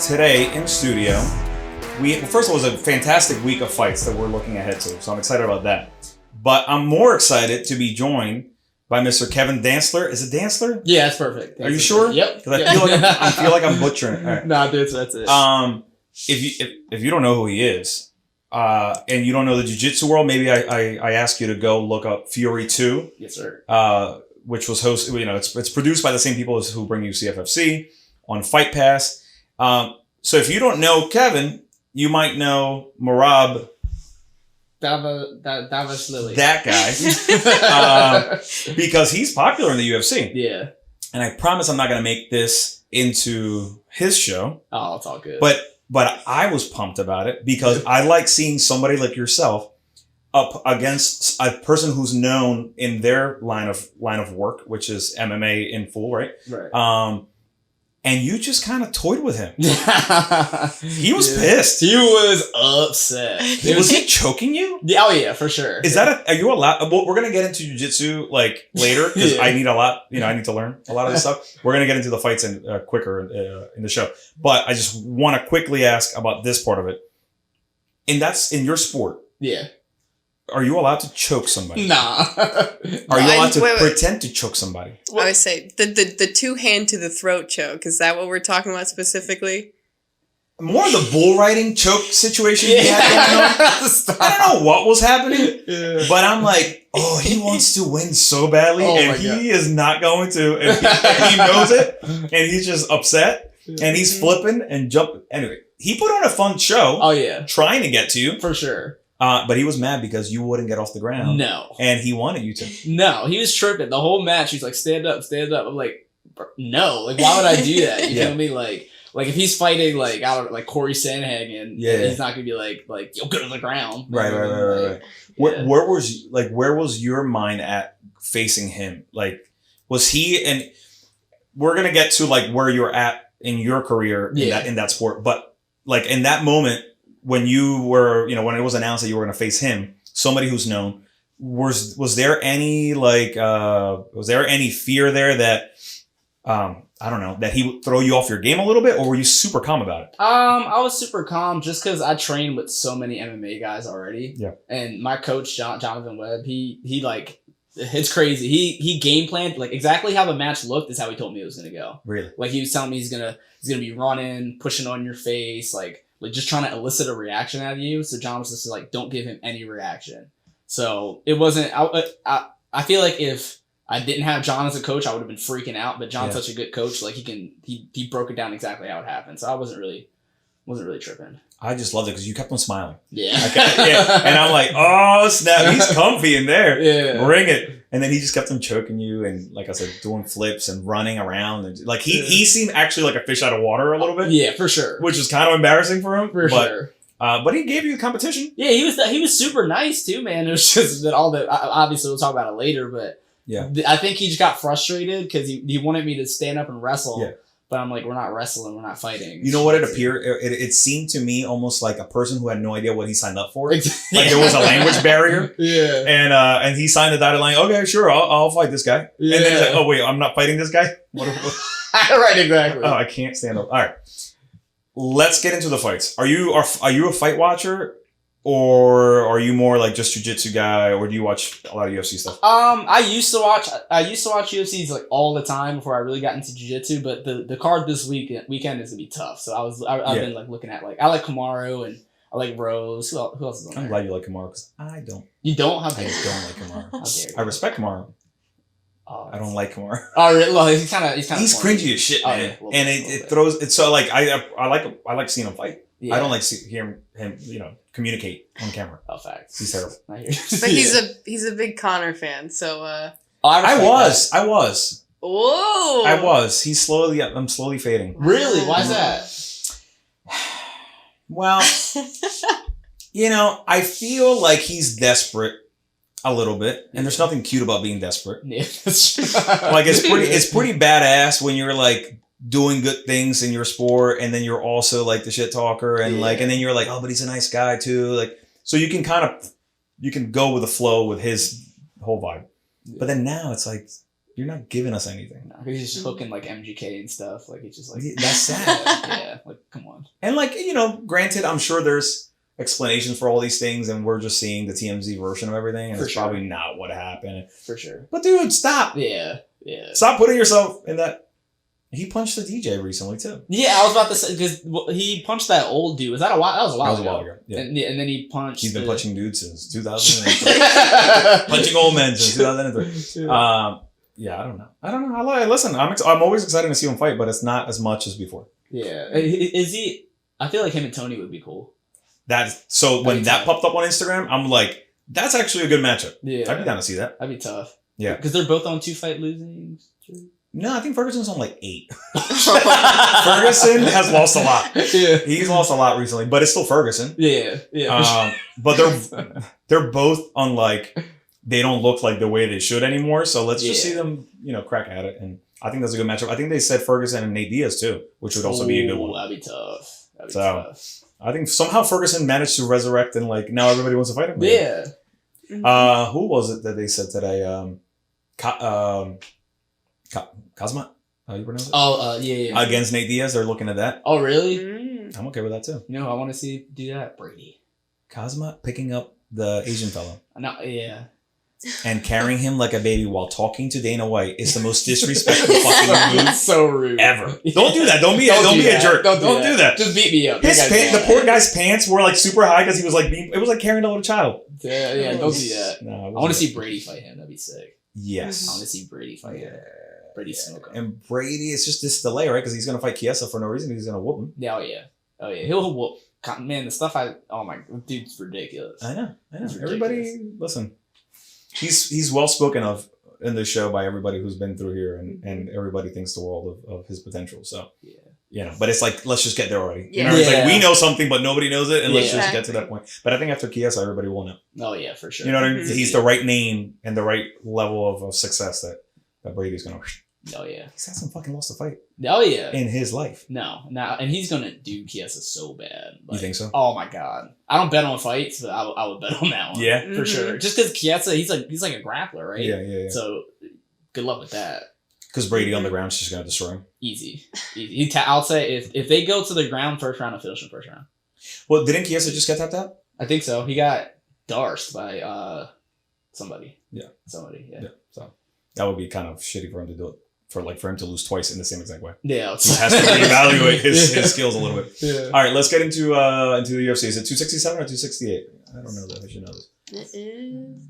today in studio, first of all, it was a fantastic week of fights that we're looking ahead to, so I'm excited about that. But I'm more excited to be joined by Mr. Kevin Dantzler. Is it Dantzler? Yeah, that's perfect. Are you sure? Yep. Because I feel like I'm butchering it. All right. Nah, dude, that's it. If you don't know who he is, and you don't know the jiu-jitsu world, maybe I ask you to go look up Fury 2. Yes, sir. Which was hosted, it's produced by the same people as who bring you CFFC on Fight Pass. So if you don't know Kevin, you might know Merab Dvalishvili. That guy. Because he's popular in the UFC. Yeah. And I promise I'm not going to make this into his show. Oh, it's all good. But I was pumped about it because I like seeing somebody like yourself up against a person who's known in their line of work, which is MMA in full, right? Right. And you just kind of toyed with him. He was pissed. He was upset. Was he choking you? Oh yeah, for sure. Are you allowed? Well, we're gonna get into jiu-jitsu like later because I need a lot. I need to learn a lot of this stuff. We're gonna get into the fights quicker in the show. But I just want to quickly ask about this part of it. And that's in your sport. Yeah. Are you allowed to choke somebody? Nah. Are you allowed to pretend to choke somebody? I would say the two hand to the throat choke. Is that what we're talking about specifically? More the bull riding choke situation. Yeah. I don't know what was happening, but I'm like, oh, he wants to win so badly, and he is not going to. And he knows it, and he's just upset, and he's flipping and jumping. Anyway, he put on a fun show. Oh yeah, trying to get to you for sure. But he was mad because you wouldn't get off the ground. No. And he wanted you to. No, he was tripping. The whole match, he's like, stand up, stand up. I'm like, no. Like, why would I do that? You feel me? Like if he's fighting, like, I don't know, like Corey Sandhagen, he's not going to be like, yo, go to the ground. Right. Where was your mind at facing him? Like, was he, and we're going to get to, like, where you're at in your career in that sport. But, like, in that moment, when you were, when it was announced that you were going to face him, somebody who's known, was there any fear there that, I don't know, that he would throw you off your game a little bit, or were you super calm about it? I was super calm just because I trained with so many MMA guys already. Yeah. And my coach, Jonathan Webb, he like, it's crazy. He game planned, like, exactly how the match looked is how he told me it was going to go. Really? Like, he was telling me he's gonna be running, pushing on your face, like just trying to elicit a reaction out of you. So John was just like, don't give him any reaction. So it wasn't, I feel like if I didn't have John as a coach, I would have been freaking out, but John's such a good coach. Like he broke it down exactly how it happened. So I wasn't really tripping. I just loved it because you kept on smiling. Yeah. And I'm like, oh snap, he's comfy in there. Yeah. Bring it. And then he just kept on choking you and, like I said, doing flips and running around. And like he seemed actually like a fish out of water a little bit. Yeah, for sure. Which is kind of embarrassing for him. For sure. But he gave you the competition. Yeah, he was super nice too, man. It was just that obviously we'll talk about it later, but I think he just got frustrated because he wanted me to stand up and wrestle. Yeah. But I'm like, we're not wrestling, we're not fighting. You know what it appeared? It seemed to me almost like a person who had no idea what he signed up for. Like there was a language barrier. Yeah. And he signed the dotted line. Okay, sure, I'll fight this guy. Yeah. And then he's like, oh wait, I'm not fighting this guy? Right, exactly. Oh, I can't stand up. All right. Let's get into the fights. Are you a fight watcher? Or are you more like just jiu-jitsu guy, or do you watch a lot of UFC stuff? I used to watch UFCs like all the time before I really got into jiu-jitsu, but the card this weekend is gonna be tough. So I've been like looking at, like, I like Kamaru and I like Rose. Who else is on there? I'm glad you like Kamaru because I don't. You don't? I don't like Kamaru. How dare you? I respect Kamaru. I don't like Kamaru. Oh, really? Well, he's cringy as shit, man. And it throws it. So like I like seeing him fight. Yeah. I don't like hearing him, communicate on camera. Oh, facts. He's terrible. But he's a big Conor fan, so. I was. Whoa. I was. I'm slowly fading. Really? Why is that? Well, I feel like he's desperate a little bit, and there's nothing cute about being desperate. Yeah, that's true. Like it's pretty badass when you're like doing good things in your sport, and then you're also like the shit talker, and and then you're like, oh, but he's a nice guy too. Like, so you can go with the flow with his whole vibe. But then now it's like You're not giving us anything. No, he's just hooking like MGK and stuff. Like, he's just like... That's sad. Yeah, like, come on. And like, granted, I'm sure there's explanations for all these things, and we're just seeing the TMZ version of everything, and it's probably not what happened. For sure. But dude, stop. Yeah. Stop putting yourself in that. He punched the DJ recently too. Yeah, I was about to say, because he punched that old dude. Was that a while? That was a while ago. Yeah. And then he punched... He's been punching dudes since 2003. Punching old men since 2003. Yeah, I don't know. Listen, I'm always excited to see him fight, but it's not as much as before. Yeah. Is he... I feel like him and Tony would be cool. So when that popped up on Instagram, I'm like, that's actually a good matchup. Yeah. I'd be down to see that. That'd be tough. Yeah. Because they're both on 2-fight losing. No, I think Ferguson's on like 8. Ferguson has lost a lot. Yeah. He's lost a lot recently, but it's still Ferguson. Yeah. But they're both on like, they don't look like the way they should anymore. So let's just see them, crack at it. And I think that's a good matchup. I think they said Ferguson and Nate Diaz too, which would also be a good one. That'd be tough. I think somehow Ferguson managed to resurrect and like now everybody wants to fight him. Yeah. Who was it that they said today? Kazmat? How you pronounce it? Oh, yeah. Against Nate Diaz, they're looking at that. Oh, really? I'm okay with that too. I want to see do that. Brady. Kazmat picking up the Asian fellow. No, yeah. And carrying him like a baby while talking to Dana White is the most disrespectful fucking move so rude ever. Don't do that. Don't be a jerk. Don't do that. Just beat me up. The poor guy's pants were like super high because he was like it was like carrying a little child. Yeah, don't do that. No, I want to see Brady fight him. That'd be sick. Yes. I want to see Brady fight him. Brady smoke him. And Brady, it's just this delay, right? Because he's gonna fight Chiesa for no reason. He's gonna whoop him. Oh yeah. He'll whoop. Man, the stuff dude's ridiculous. I know. Everybody, listen. He's well spoken of in the show by everybody who's been through here, and everybody thinks the world of his potential. So but it's like, let's just get there already. Yeah. It's like we know something, but nobody knows it, and let's just get to that point. But I think after Chiesa, everybody will know. Oh yeah, for sure. You know what I mean? He's the right name and the right level of success that Brady's gonna. Oh yeah, he hasn't fucking lost a fight. Oh yeah, in his life. No, and he's gonna do Chiesa so bad. Like, you think so? Oh my god, I don't bet on fights, but I would bet on that one. Yeah, for sure. Just because Chiesa, he's like a grappler, right? Yeah. So good luck with that. Because Brady on the ground is just gonna destroy him. Easy. I'll say if they go to the ground first round, I'll finish him first round. Well, didn't Chiesa just get tapped out? I think so. He got Darced by somebody. Yeah. Somebody. Yeah. So that would be kind of shitty for him to do it. For him to lose twice in the same exact way. Yeah. He has to reevaluate his skills a little bit. Yeah. All right, let's get into the UFC. Is it 267 or 268? I don't know that. I should know this. It is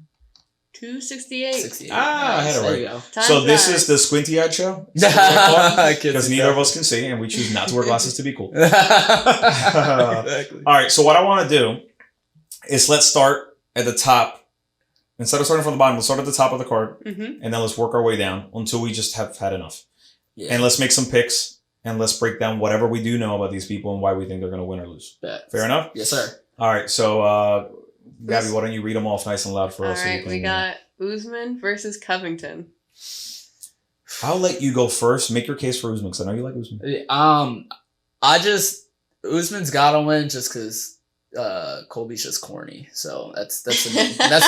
268. I had it right. Time so this is the squinty-eyed show? Because neither of us can see, and we choose not to wear glasses to be cool. Exactly. All right, so what I want to do is let's start at the top. Instead of starting from the bottom, let's start at the top of the card, and then let's work our way down until we just have had enough. Yeah. And let's make some picks, and let's break down whatever we do know about these people and why we think they're going to win or lose. Fair enough? Yes, sir. All right, so Gabby, why don't you read them off nice and loud for us? All right, we got Usman versus Covington. I'll let you go first. Make your case for Usman, because I know you like Usman. Usman's got to win just because Colby's just corny, so that's the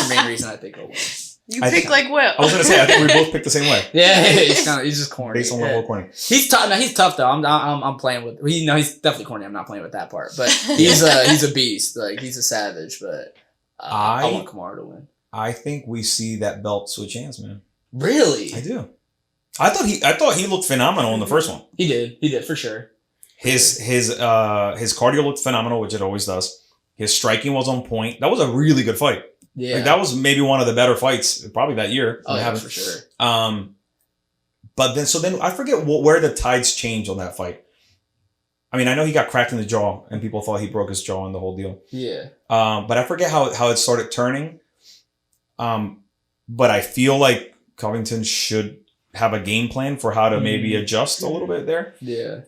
main reason I think he'll win. You pick like Will. I was gonna say I think we both picked the same way. Yeah, he's just corny. Based on level of corny. He's tough. No, he's tough though. I'm playing with. He's definitely corny. I'm not playing with that part. But he's a beast. Like he's a savage. But I want Kamaru to win. I think we see that belt switch hands, man. Really? I do. I thought he looked phenomenal in the first one. He did for sure. His cardio looked phenomenal, which it always does. His striking was on point. That was a really good fight. Yeah. Like, that was maybe one of the better fights probably that year. Oh, yeah, for sure. But then I forget where the tides changed on that fight. I mean, I know he got cracked in the jaw and people thought he broke his jaw and the whole deal. Yeah. But I forget how it started turning. But I feel like Covington should have a game plan for how to maybe adjust a little bit there. Yeah.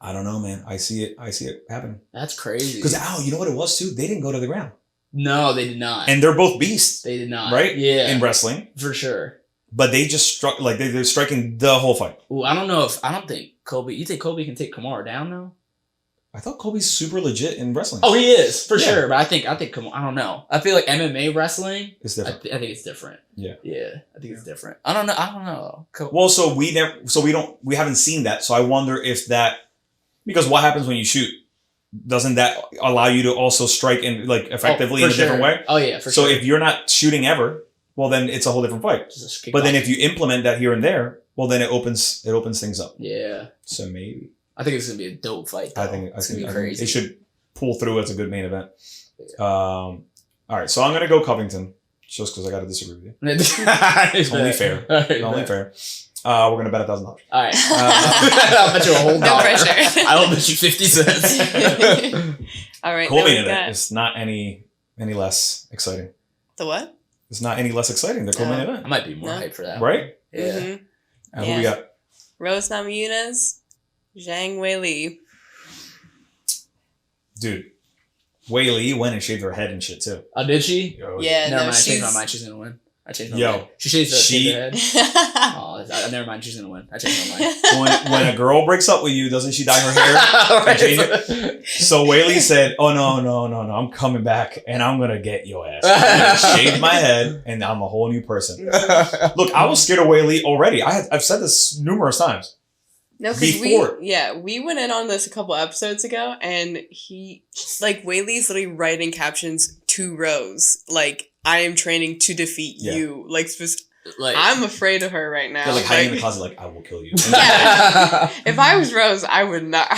I don't know, man. I see it happening. That's crazy. Because you know what it was too? They didn't go to the ground. No, they did not. And they're both beasts. They did not. Right? Yeah. In wrestling. For sure. But they just struck, like they're striking the whole fight. Ooh, I don't think Colby, you think Colby can take Kamaru down now? I thought Colby's super legit in wrestling. Oh, he is for sure. But I think I don't know. I feel like MMA wrestling is different. I think it's different. Yeah. I think it's different. I don't know. Well, so we haven't seen that. So I wonder if that, because what happens when you shoot? Doesn't that allow you to also strike in like effectively in a different way? Oh yeah, for sure. So if you're not shooting ever, well then it's a whole different fight. But then if you implement that here and there, well then it opens things up. Yeah. So maybe. I think it's gonna be a dope fight. Though. I think it's gonna be crazy. It should pull through as a good main event. All right, so I'm gonna go Covington just because I got to disagree with you. It's only fair. Only fair. We're gonna bet $1,000. All right. I'll bet you a whole No dollar. pressure. I'll bet you 50 cents. All right. Colby in it. It's not any less exciting. The what? It's not any less exciting. The co-main I event, might be more hyped for that. right? Yeah. Mm-hmm. And who we got? Rose Namajunas, Zhang Weili. Dude, Weili went and shaved her head and shit too. Oh, did she? Oh, Yeah, Never no, mind. I changed she's... my mind. She's gonna win. I changed my Yo, mind. She shaved her head. Oh, never mind. She's gonna win. I changed my mind. when a girl breaks up with you, doesn't she dye her hair and change it? So Weili said, "Oh no, I'm coming back and I'm gonna get your ass. I'm gonna shave my head and I'm a whole new person." Look, I was scared of Weili already. I've said this numerous times. No, because we went in on this a couple episodes ago, and Weili's literally writing captions to Rose, like, I am training to defeat you. Like, I'm afraid of her right now. They're like hiding in the closet, like, I will kill you. Yeah. If I was Rose, I would not.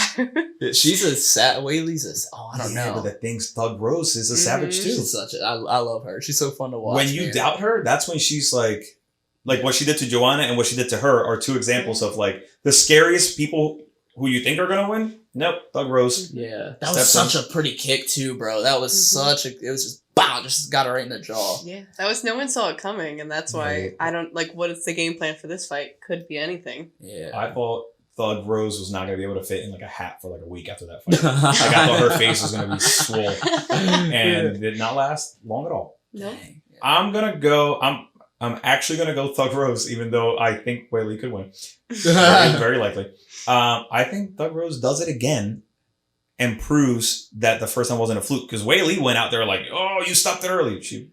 She's Weili's I don't know. But the thing's Thug Rose is a savage too. She's I love her. She's so fun to watch. When you doubt her, that's when she's like what she did to Joanna and what she did to her are two examples of like the scariest people who you think are gonna win. Nope, Thug Rose. Yeah, that was such a pretty kick too, bro. That was it was just just got her right in the jaw. Yeah, that was no one saw it coming, and that's why I don't what is the game plan for this fight? Could be anything. Yeah, I thought Thug Rose was not gonna be able to fit in like a hat for like a week after that fight. Like I thought her face was gonna be swole, and did not last long at all. Nope. Yeah. I'm actually gonna go Thug Rose, even though I think Weili could win. Very likely. I think Thug Rose does it again and proves that the first time wasn't a fluke. Because Weili went out there like, "Oh, you stopped it early." She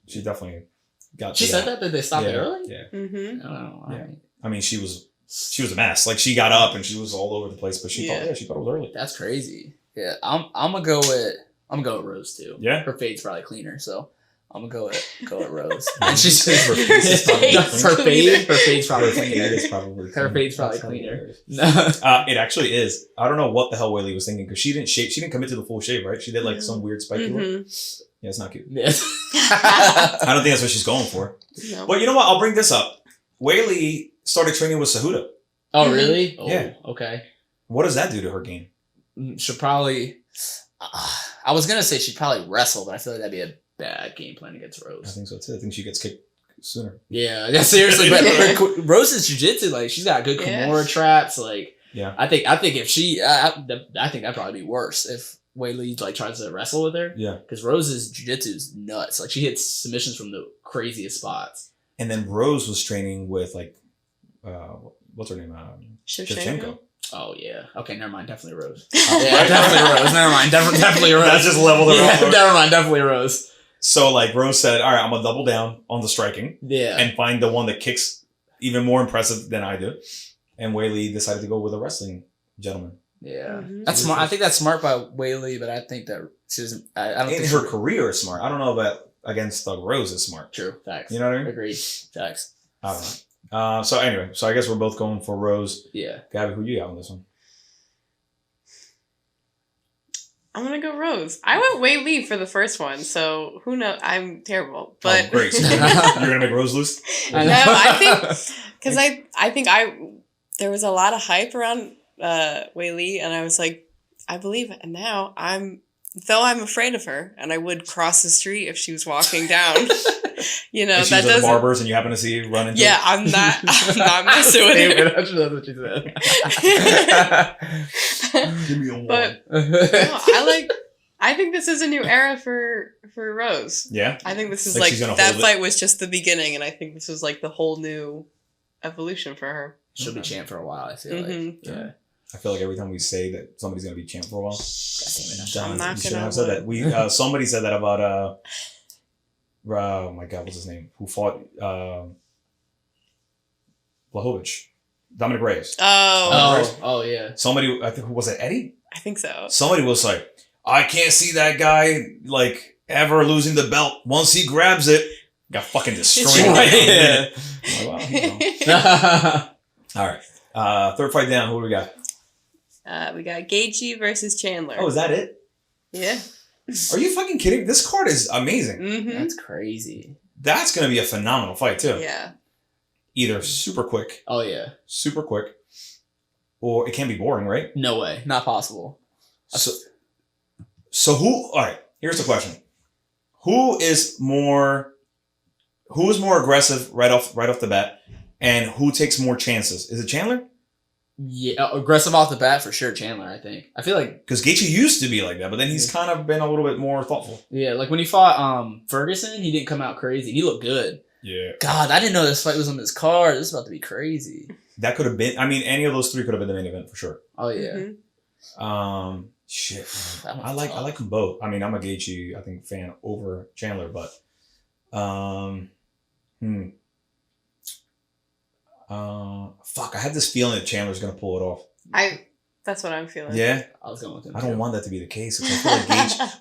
definitely got. She said that they stopped it early. Yeah. Mm-hmm. Oh, I mean, she was a mess. Like she got up and she was all over the place, but she thought it was early. That's crazy. Yeah, I'm gonna go with Rose too. Yeah, her fade's probably cleaner, so I'm gonna go with Rose. And she says her fade's probably cleaner. Her fade's probably cleaner. It actually is. I don't know what the hell Weili was thinking because she didn't shave. She didn't commit to the full shave, right? She did like some weird spiky look. Yeah, it's not cute. I don't think that's what she's going for. No. But you know what? I'll bring this up. Weili started training with Cejudo. Oh, really? Oh, yeah. Okay. What does that do to her game? She'll probably... I was going to say she'd probably wrestle, but I feel like that'd be a bad game plan against Rose. I think so, too. I think she gets kicked sooner. Yeah, seriously. But Rose's jiu-jitsu, like, she's got good Kimura traps. Like, I think if she... I think that'd probably be worse if Weili like tries to wrestle with her. Yeah. Because Rose's jiu-jitsu is nuts. Like, she hits submissions from the craziest spots. And then Rose was training with, like... what's her name? Shevchenko. Oh, yeah. Okay, never mind. Definitely Rose. Definitely Rose. Never mind. Definitely Rose. That's just leveled her up. Never mind. Definitely Rose. So, like, Rose said, all right, I'm going to double down on the striking. Yeah. And find the one that kicks even more impressive than I do. And Weili decided to go with a wrestling gentleman. Yeah. Mm-hmm. That's smart. I think that's smart by Weili, but I think that she doesn't... I don't think her career is smart. I don't know about against Thug Rose is smart. True. Facts. You know what I mean? Agreed. Facts. I don't know. So anyway, I guess we're both going for Rose. Yeah. Gabby, who you got on this one? I'm gonna go Rose. I went Weili for the first one, so who knows? I'm terrible, but great. So you're gonna make Rose lose? No, I think because I think there was a lot of hype around Weili, and I was like, I believe it, and now I'm afraid of her, and I would cross the street if she was walking down. You know, if she was at the barber's and you happen to see her run into I'm not messing with her. That's what she said. Give me a one. But I think this is a new era for Rose. Yeah. I think this is like that fight was just the beginning, and I think this was like the whole new evolution for her. She'll be champ for a while, I feel like. Yeah. I feel like every time we say that somebody's gonna be champ for a while, I'm not shouldn't gonna have said that. We somebody said that about oh my god, what's his name? Who fought Blachowicz? Dominic Reyes. Oh yeah. Somebody, I think, was it Eddie? I think so. Somebody was like, I can't see that guy like ever losing the belt. Once he grabs it, got fucking destroyed. Yeah. All right. Third fight down. Who do we got? We got Gaethje versus Chandler. Oh, is that it? Yeah. Are you fucking kidding? This card is amazing. Mm-hmm. That's crazy. That's gonna be a phenomenal fight too. Yeah. Either super quick, Oh yeah. super quick, or it can be boring, right? No way. Not possible. So who? All right. Here's the question: Who is more aggressive right off the bat, and who takes more chances? Is it Chandler? Yeah, aggressive off the bat for sure. Chandler, I think. I feel like Because Gaethje used to be like that, but then he's kind of been a little bit more thoughtful. yeah, like when he fought Ferguson, he didn't come out crazy. He looked good. Yeah. God, I didn't know this fight was on this card. This is about to be crazy. That could have been. I mean, any of those three could have been the main event for sure. Oh yeah. Mm-hmm. Shit. That one's I like tough. them both. I mean, I'm a Gaethje, I think, fan over Chandler, but fuck. I had this feeling that Chandler's gonna pull it off. That's what I'm feeling. Yeah. I was going with him. I don't want that to be the case. I feel like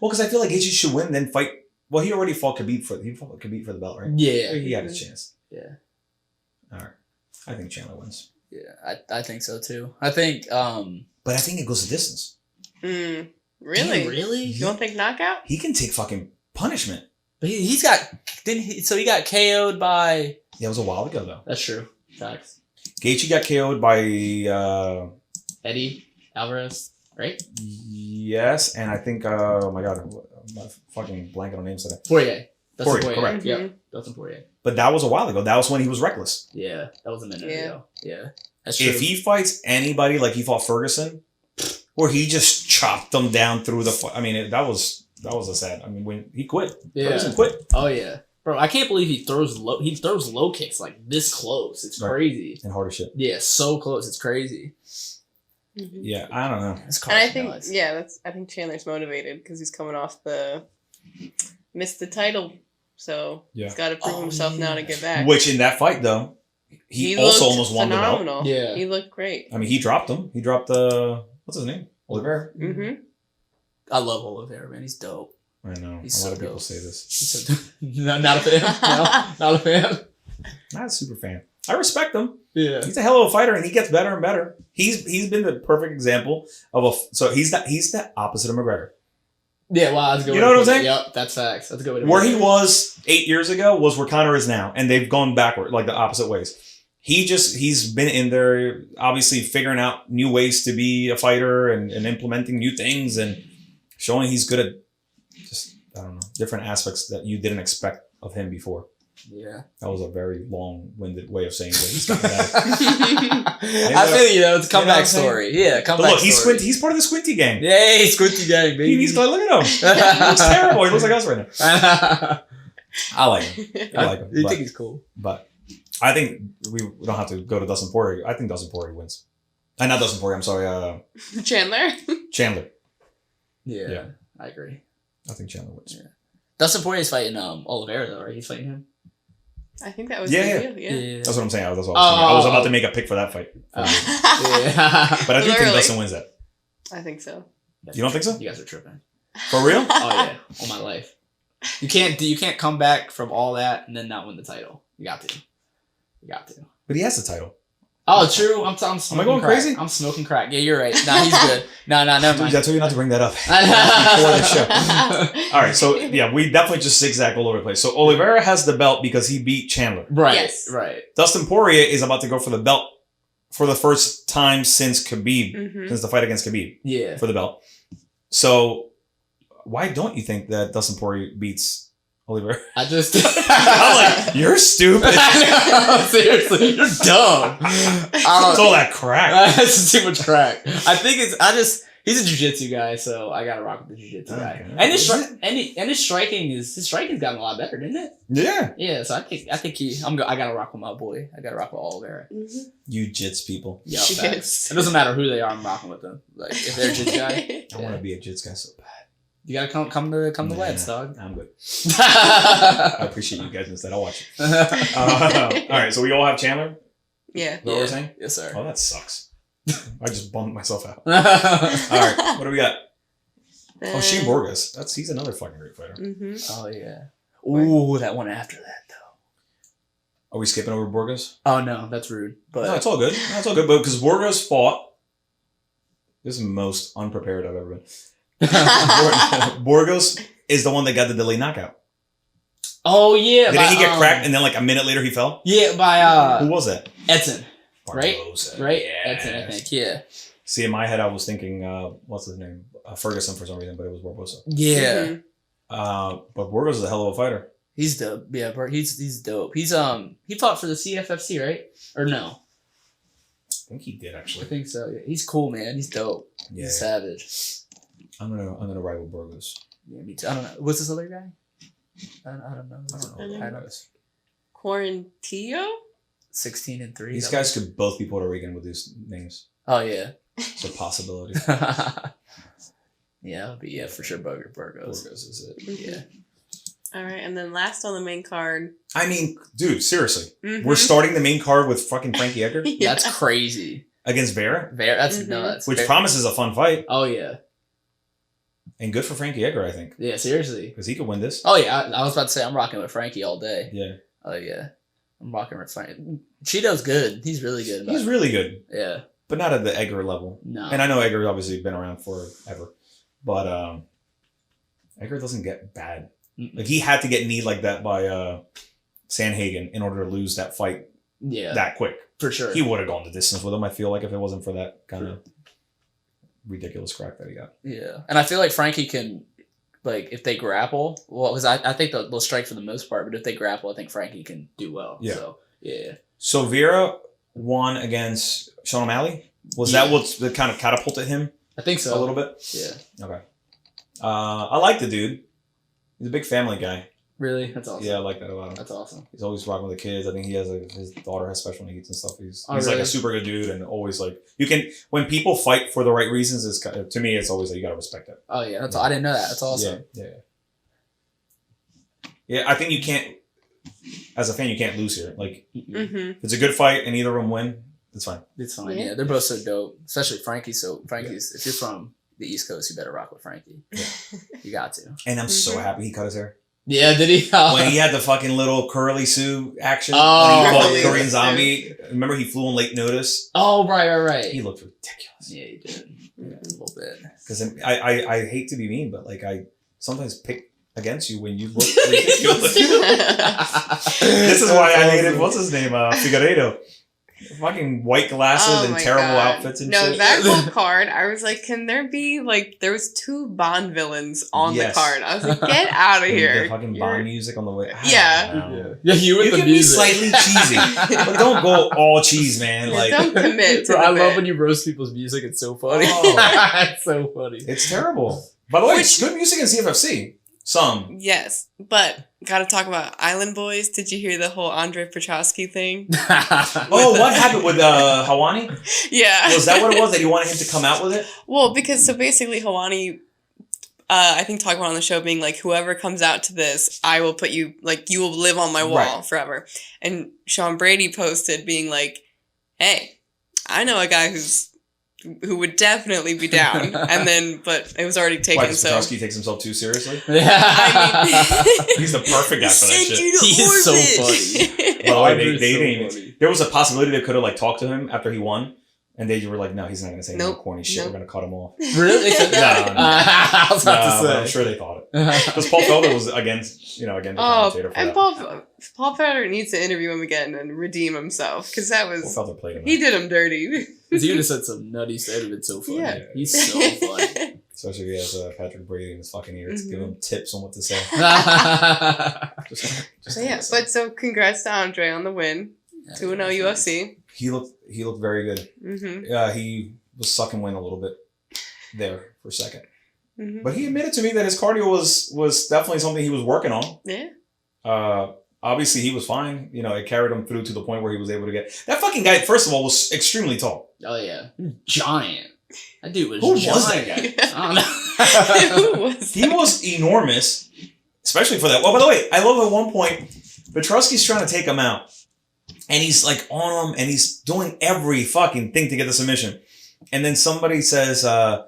because I feel like Gaethje should win, then fight. Well, he already fought Khabib for the belt, right? Yeah. He had his chance. Yeah. All right. I think Chandler wins. Yeah, I think so too. I think But I think it goes the distance. Really? Really? You don't think knockout? He can take fucking punishment. But he's got so he got KO'd by Yeah, it was a while ago though. That's true. Facts. Gaethje got KO'd by Eddie Alvarez, right? yes, and I think oh my god, I'm fucking blanking on names today. Poirier. Poirier, correct. Yep. Dustin Poirier. But that was a while ago. That was when he was reckless. Yeah, that was a minute ago. Yeah. That's true. If he fights anybody like he fought Ferguson, where he just chopped them down through the I mean, that was a sad. I mean, when he quit. Ferguson quit. Oh yeah. Bro, I can't believe he throws low kicks like this close. It's crazy. And hard as shit. Yeah, so close. It's crazy. Mm-hmm. Yeah, I don't know. And I think I think Chandler's motivated because he's coming off missed the title, so he's got to prove himself now to get back. Which in that fight though, he also almost won the belt. Yeah, he looked great. I mean, he dropped him. He dropped what's his name? Oliveira. Mm-hmm. I love Oliveira, man. He's dope. I know. He's a lot so of people dope. say this. Not a fan. No, not a fan. Not a super fan. I respect him. Yeah, he's a hell of a fighter, and he gets better and better. He's been the perfect example of so he's the opposite of McGregor. Yeah, well, that's a good. You know what I'm saying? Yep, that's facts. That's a good way to where he was 8 years ago was where Conor is now, and they've gone backward, like the opposite ways. He's been in there, obviously figuring out new ways to be a fighter and implementing new things and showing he's good at just, I don't know, different aspects that you didn't expect of him before. Yeah. That was a very long-winded way of saying that he's coming back. I feel you know, it's a comeback story. Yeah, comeback story. Look, he's part of the Squinty gang. Yay, Squinty gang, baby. He's like, look at him. He looks terrible. He looks like us right now. I like him. You think he's cool. But I think we don't have to go to Dustin Poirier. I think Dustin Poirier wins. Not Dustin Poirier, I'm sorry. Chandler. Yeah, I agree. I think Chandler wins. Yeah. Dustin Poirier's fighting Oliveira though, right? He's fighting him. I think that was the deal. Yeah. That's what I'm saying. I was about to make a pick for that fight. But I do think Dustin wins that. I think so. You don't think so? You guys are tripping. For real? Oh yeah, all my life. You can't come back from all that and then not win the title. You got to. But he has the title. Oh, true. I'm smoking Am I going crack. crazy? I'm smoking crack. Yeah, you're right. Nah, he's good. Nah, never mind. I told you not to bring that up before the show. All right, so yeah, we definitely just zigzag all over the place. So Oliveira has the belt because he beat Chandler. Right. Yes. Right. Dustin Poirier is about to go for the belt for the first time since Khabib, since the fight against Khabib. Yeah. For the belt. So why don't you think that Dustin Poirier beats Oliveira? I just I'm like, you're stupid. I know, seriously, you're dumb. It's all that crack. That's too much crack. I think He's a jiu-jitsu guy, so I gotta rock with the jiu-jitsu guy. Okay. And his striking gotten a lot better, didn't it? Yeah. Yeah, so I think I gotta rock with my boy. I gotta rock with Oliveira. You jits people. Yeah, facts. It doesn't matter who they are, I'm rocking with them. Like if they're a jits guy. I want to be a jits guy so bad. You gotta come to Weds, dog. I'm good. I appreciate you guys instead. I'll watch it. All right, so we all have Chandler? Yeah. Is that what we're saying? Yes, sir. Oh, that sucks. I just bummed myself out. All right, what do we got? Oh, Shane Borges. He's another fucking great fighter. Oh, yeah. Ooh, that one after that, though. Are we skipping over Borges? Oh, no, that's rude. But no, it's all good. That's all good. But because Borges fought, this is the most unprepared I've ever been. Borges is the one that got the delayed knockout. Oh, yeah. Didn't he get cracked and then like a minute later he fell? Yeah, by... Who was that? Edson. Right? Right? Yeah. Edson, I think. Yeah. See, in my head, I was thinking, what's his name? Ferguson for some reason, but it was Barbosa. Yeah. But Borges is a hell of a fighter. He's dope. Yeah, he's dope. He fought for the CFFC, right? Or no? I think he did actually. I think so. Yeah. He's cool, man. He's dope. Yeah. He's savage. I'm gonna ride with Borges. Yeah, me too. I don't know. What's this other guy? I don't know. I don't know. Quarantillo? 16-3. These guys could both be Puerto Rican with these names. Oh yeah. It's a possibility. Yeah, but yeah, for sure. Burgos. Borges is it. Yeah. All right, and then last on the main card. I mean, dude, seriously, we're starting the main card with fucking Frankie Edgar That's crazy. against Vera, That's nuts. which promises a fun fight. Oh yeah. And good for Frankie Edgar, I think. Yeah, seriously. Because he could win this. Oh yeah, I was about to say I'm rocking with Frankie all day. Yeah. Oh yeah, I'm rocking with Frankie. Cheeto's good. He's really good. He's really good. Yeah. But not at the Edgar level. No. And I know Edgar's obviously been around forever. But Edgar doesn't get bad. Like he had to get kneed like that by Sanhagen in order to lose that fight that quick. For sure. He would have gone the distance with him, I feel like, if it wasn't for that kind of ridiculous crack that he got. Yeah. And I feel like Frankie can, like, if they grapple, well, because I think they'll strike for the most part, but if they grapple, I think Frankie can do well. Yeah. So, yeah. So Vera won against Sean O'Malley? Was that what kind of catapulted him? I think so. A little bit? Yeah. Okay. I like the dude. He's a big family guy. Really? That's awesome. Yeah, I like that a lot. That's awesme. He's always rocking with the kids. I think he has his daughter has special needs and stuff. He's really? like a super good dude and always like when people fight for the right reasons. It's to me it's always like you gotta respect it. Oh yeah, I didn't know that. That's awesome. Yeah. I think you can't, as a fan, you can't lose here. Like if it's a good fight and either of them win, it's fine. It's fine. Yeah, they're both so dope. Especially Frankie. So Frankie's if you're from the East Coast, you better rock with Frankie. Yeah. You got to. And I'm so happy he cut his hair. Yeah, did he? When he had the fucking little curly Sue action when he fought Korean Zombie. Remember he flew on late notice? Oh, right. He looked ridiculous. Yeah, he did. Yeah, a little bit. Because I hate to be mean, but like I sometimes pick against you when you look ridiculous. This is why I hated, what's his name? Figueiredo. Fucking white glasses and terrible outfits and shit. No, that whole card, I was like, can there be, like, there was 2 Bond villains on the card. I was like, get out of here. The fucking Bond music on the way. Yeah, you can be slightly cheesy, but don't go all cheese, man. Like, don't commit to I love when you roast people's music. It's so funny. Oh. It's so funny. It's terrible. By the way, it's good music in CFFC. Some. Yes, but gotta talk about Island Boys. Did you hear the whole Andre Prochaska thing? What happened with Hawani? Yeah. Was that what it was, that you wanted him to come out with it? Well, because so basically Hawani, I think talked about on the show being like, whoever comes out to this, I will put you, like, you will live on my wall forever. And Sean Brady posted being like, hey, I know a guy who would definitely be down. And then, but it was already taken. Why, so Petrosky takes himself too seriously? Yeah. I mean, he's the perfect guy for that shit. He's so funny. By the way, there was a possibility they could have like talked to him after he won, and they were like, "No, he's not going to say any corny shit. We're going to cut him off." Really? No. I was about to say. I'm sure they thought it because Paul Felder was against the commentator. And Paul Felder needs to interview him again and redeem himself because that was Paul Felder played him. He did him dirty. He would have said some nutty stuff. It's so funny. Yeah. He's so funny. Especially if he has Patrick Brady in his fucking ear to give him tips on what to say. But so congrats to Andre on the win. 2-0 UFC. He looked very good. He was sucking wind a little bit. there for a second. Mm-hmm. But he admitted to me that his cardio was definitely something he was working on. Yeah. Obviously, he was fine. You know, it carried him through to the point where he was able to get... That fucking guy, first of all, was extremely tall. Oh, yeah. Giant. That dude was Who giant. was that guy? I don't know. Who was He was enormous, especially for that. Well, by the way, I love at one point, Petrosky's trying to take him out. And he's like on him, and he's doing every fucking thing to get the submission. And then somebody says, well,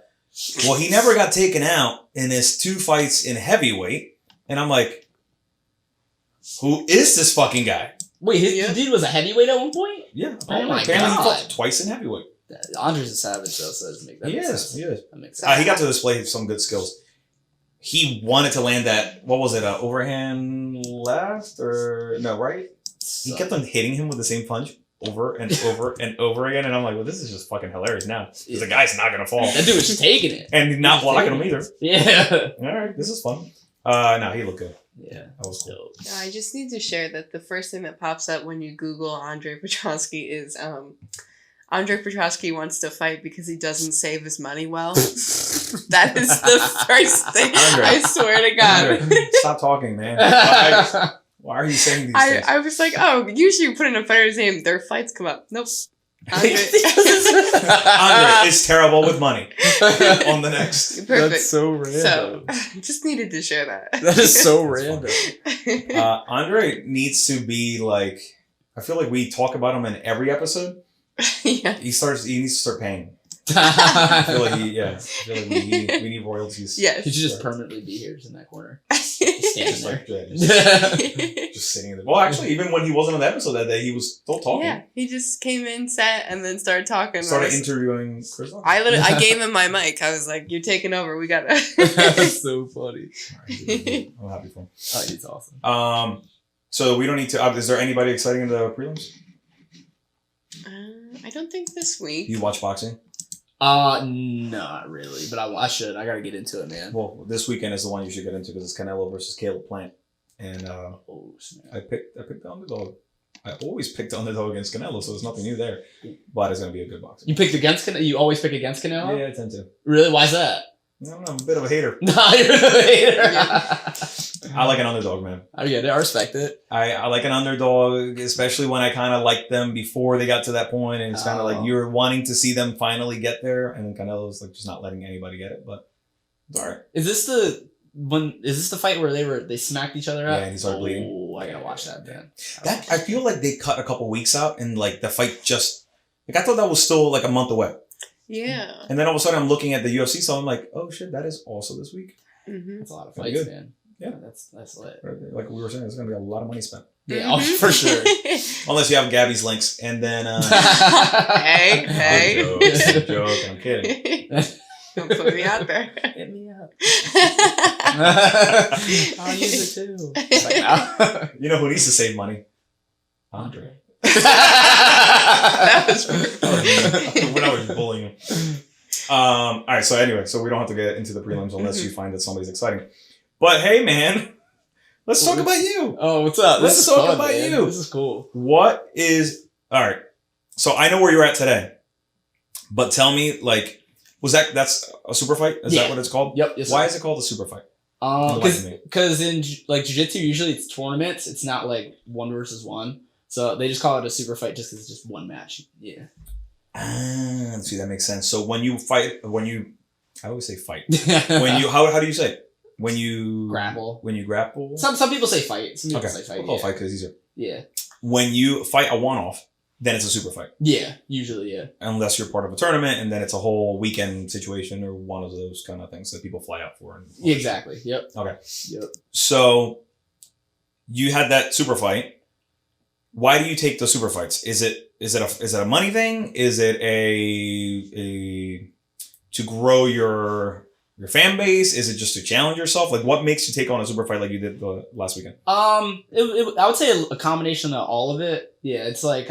he never got taken out in his 2 fights in heavyweight. And I'm like... Who is this fucking guy? Wait, the dude was a heavyweight at one point? Yeah. Oh my apparently he God. fought twice in heavyweight. Andre's a savage, though, so that doesn't make that He make is. sense. He is. That makes sense. He got to display some good skills. He wanted to land that, what was it, overhand left or, no, right? He kept on hitting him with the same punch over and over and over again. And I'm like, well, this is just fucking hilarious now. Because the guy's not going to fall. That dude was just taking it. And not blocking him either. Yeah. All right, this is fun. No, he looked good. Yeah. That was cool. I just need to share that the first thing that pops up when you Google Andre Petrosky is Andre Petrosky wants to fight because he doesn't save his money well. That is the first thing. Andre. I swear to God. Andre, stop talking, man. Why are you saying these things? I was like, oh, usually you put in a fighter's name, their fights come up. Nope. Andre. Andre is terrible with money. On the next. Perfect. That's so random. So, just needed to share that. That is so random. Andre needs to be like, I feel like we talk about him in every episode. Yeah. He needs to start paying. I feel like we need royalties. Yes. He should just permanently be here, just in that corner. Just Standing there. just sitting there. Well, actually, even when he wasn't on the episode that day, he was still talking. Yeah, he just came in, sat, and then started talking. Started interviewing Chris. I gave him my mic. I was like, "You're taking over. We gotta." That's so funny. I'm happy for him. Oh, he's awesome. So we don't need to. Is there anybody exciting in the prelims? I don't think this week. You watch boxing? Not really, but I should. I gotta get into it, man. Well, this weekend is the one you should get into because it's Canelo versus Caleb Plant, and Oh snap! I picked the underdog. I always pick the underdog against Canelo, so there's nothing new there. But it's gonna be a good boxing. You picked against Canelo? You always pick against Canelo? Yeah, I tend to. Really? Why's that? I don't know, I'm a bit of a hater. Nah, you're a hater. I like an underdog, man. I get it. I respect it. I like an underdog, especially when I kind of liked them before they got to that point, and it's kind of like you're wanting to see them finally get there, and then Canelo's like just not letting anybody get it, but it's all right. Is this the fight where they smacked each other up? Yeah, and he started bleeding. Oh, I gotta watch that then. I feel like they cut a couple weeks out, and like the fight just like I thought that was still like a month away. Yeah. And then all of a sudden I'm looking at the UFC, so I'm like, oh shit, that is also this week. Mm-hmm. That's a lot of Pretty fights, good. man. Yeah. That's lit. Like we were saying, there's gonna be a lot of money spent. Yeah, oh, for sure. Unless you have Gabby's links, and then hey. I'm joking, I'm kidding. Don't put me out there. Hit me up. I'll use it too. Like, You know who needs to save money? Andre. That was perfect. When I was bullying him. All right. So anyway, we don't have to get into the prelims unless you find that somebody's exciting. But hey, man, let's talk about you. Oh, what's up? Let's this talk is fun, about man. you. This is cool. What is all right? So I know where you're at today, but tell me, like, that's a super fight? Is that what it's called? Yep. Yes, Why is it called a super fight? Because in like jiu-jitsu, usually it's tournaments. It's not like 1 versus 1. So they just call it a super fight just because it's just one match. Yeah. See, that makes sense. So when you fight, I always say fight. When you, how do you say it? When you grapple. When you grapple. Some people say fight. Some people say fight. We'll call it fight because it's easier. Yeah. When you fight a one-off, then it's a super fight. Yeah. Usually, yeah. Unless you're part of a tournament, and then it's a whole weekend situation or one of those kind of things that people fly out for. Exactly. Yep. Okay. Yep. So you had that super fight. Why do you take the super fights? Is it a money thing? Is it a to grow your fan base? Is it just to challenge yourself? Like, what makes you take on a super fight like you did the last weekend? I would say a combination of all of it. Yeah, it's like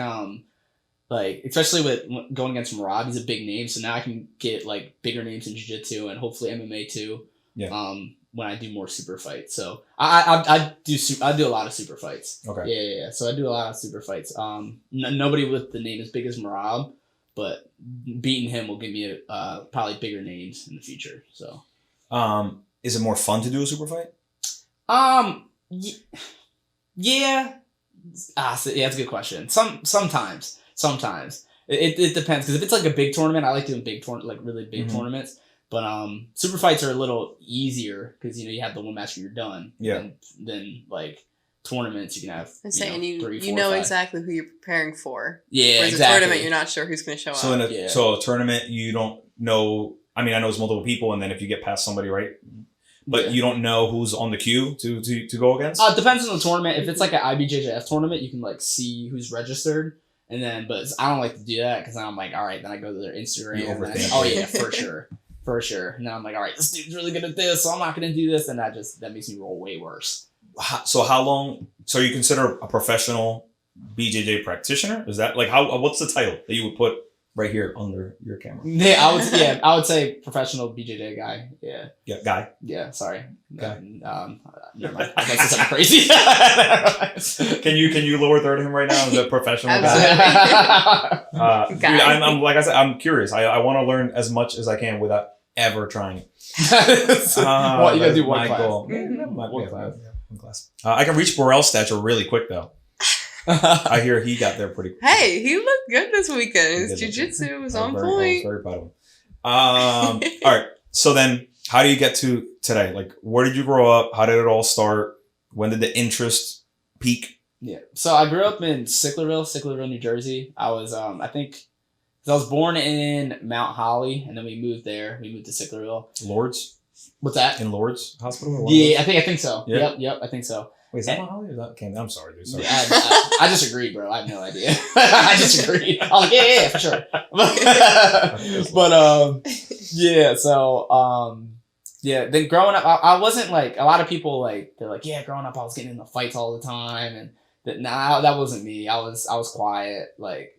especially with going against Merab, he's a big name, so now I can get like bigger names in jiu-jitsu and hopefully MMA too. Yeah. When I do more super fights, so I do a lot of super fights. Okay. Yeah. So I do a lot of super fights. Nobody with the name as big as Merab, but beating him will give me probably bigger names in the future. So, is it more fun to do a super fight? Yeah. So, yeah, that's a good question. Sometimes. It depends, because if it's like a big tournament, I like doing really big tournaments. But super fights are a little easier because you have the one match and you're done. Yeah. And then like tournaments, you can have you know exactly who you're preparing for. Yeah, whereas exactly. a tournament, you're not sure who's going to show up. So a tournament, you don't know. I mean, I know it's multiple people, and then if you get past somebody, right? But you don't know who's on the queue to go against? It depends on the tournament. If it's like an IBJJF tournament, you can like see who's registered. And then, but I don't like to do that because I'm like, all right, then I go to their Instagram. Oh yeah, for sure. And then I'm like, all right, this dude's really good at this, so I'm not going to do this. And that makes me roll way worse. So how long, so you consider a professional BJJ practitioner? Is that like, what's the title that you would put right here under your camera? Yeah, I would say professional BJJ guy. Yeah. Yeah, guy. Yeah, sorry. Guy. Never mind. I guess it's crazy. Can you lower third him right now as a professional guy? Dude, I'm like I said, I'm curious. I want to learn as much as I can without ever trying. What, you gotta do one class. Goal. Mm-hmm. One class. I can reach Borrell's stature really quick though. I hear he got there pretty quick. Hey, he looked good this weekend. His jiu-jitsu was on point. I was very proud of him. All right. So then how do you get to today? Like, where did you grow up? How did it all start? When did the interest peak? Yeah. So I grew up in Sicklerville, New Jersey. I was, I was born in Mount Holly, and then we moved there. We moved to Sicklerville. Lourdes? What's that? In Lourdes Hospital? Yeah, I think so. Yeah. Yep, I think so. Wait, is that Mount Holly or is that Camden? I'm sorry, dude. Sorry. I disagree, bro. I have no idea. I disagree. I'm like, yeah, for sure. But yeah. So yeah. Then growing up, I wasn't like a lot of people. Like they're like, yeah, growing up, I was getting into fights all the time, and that wasn't me. I was quiet. Like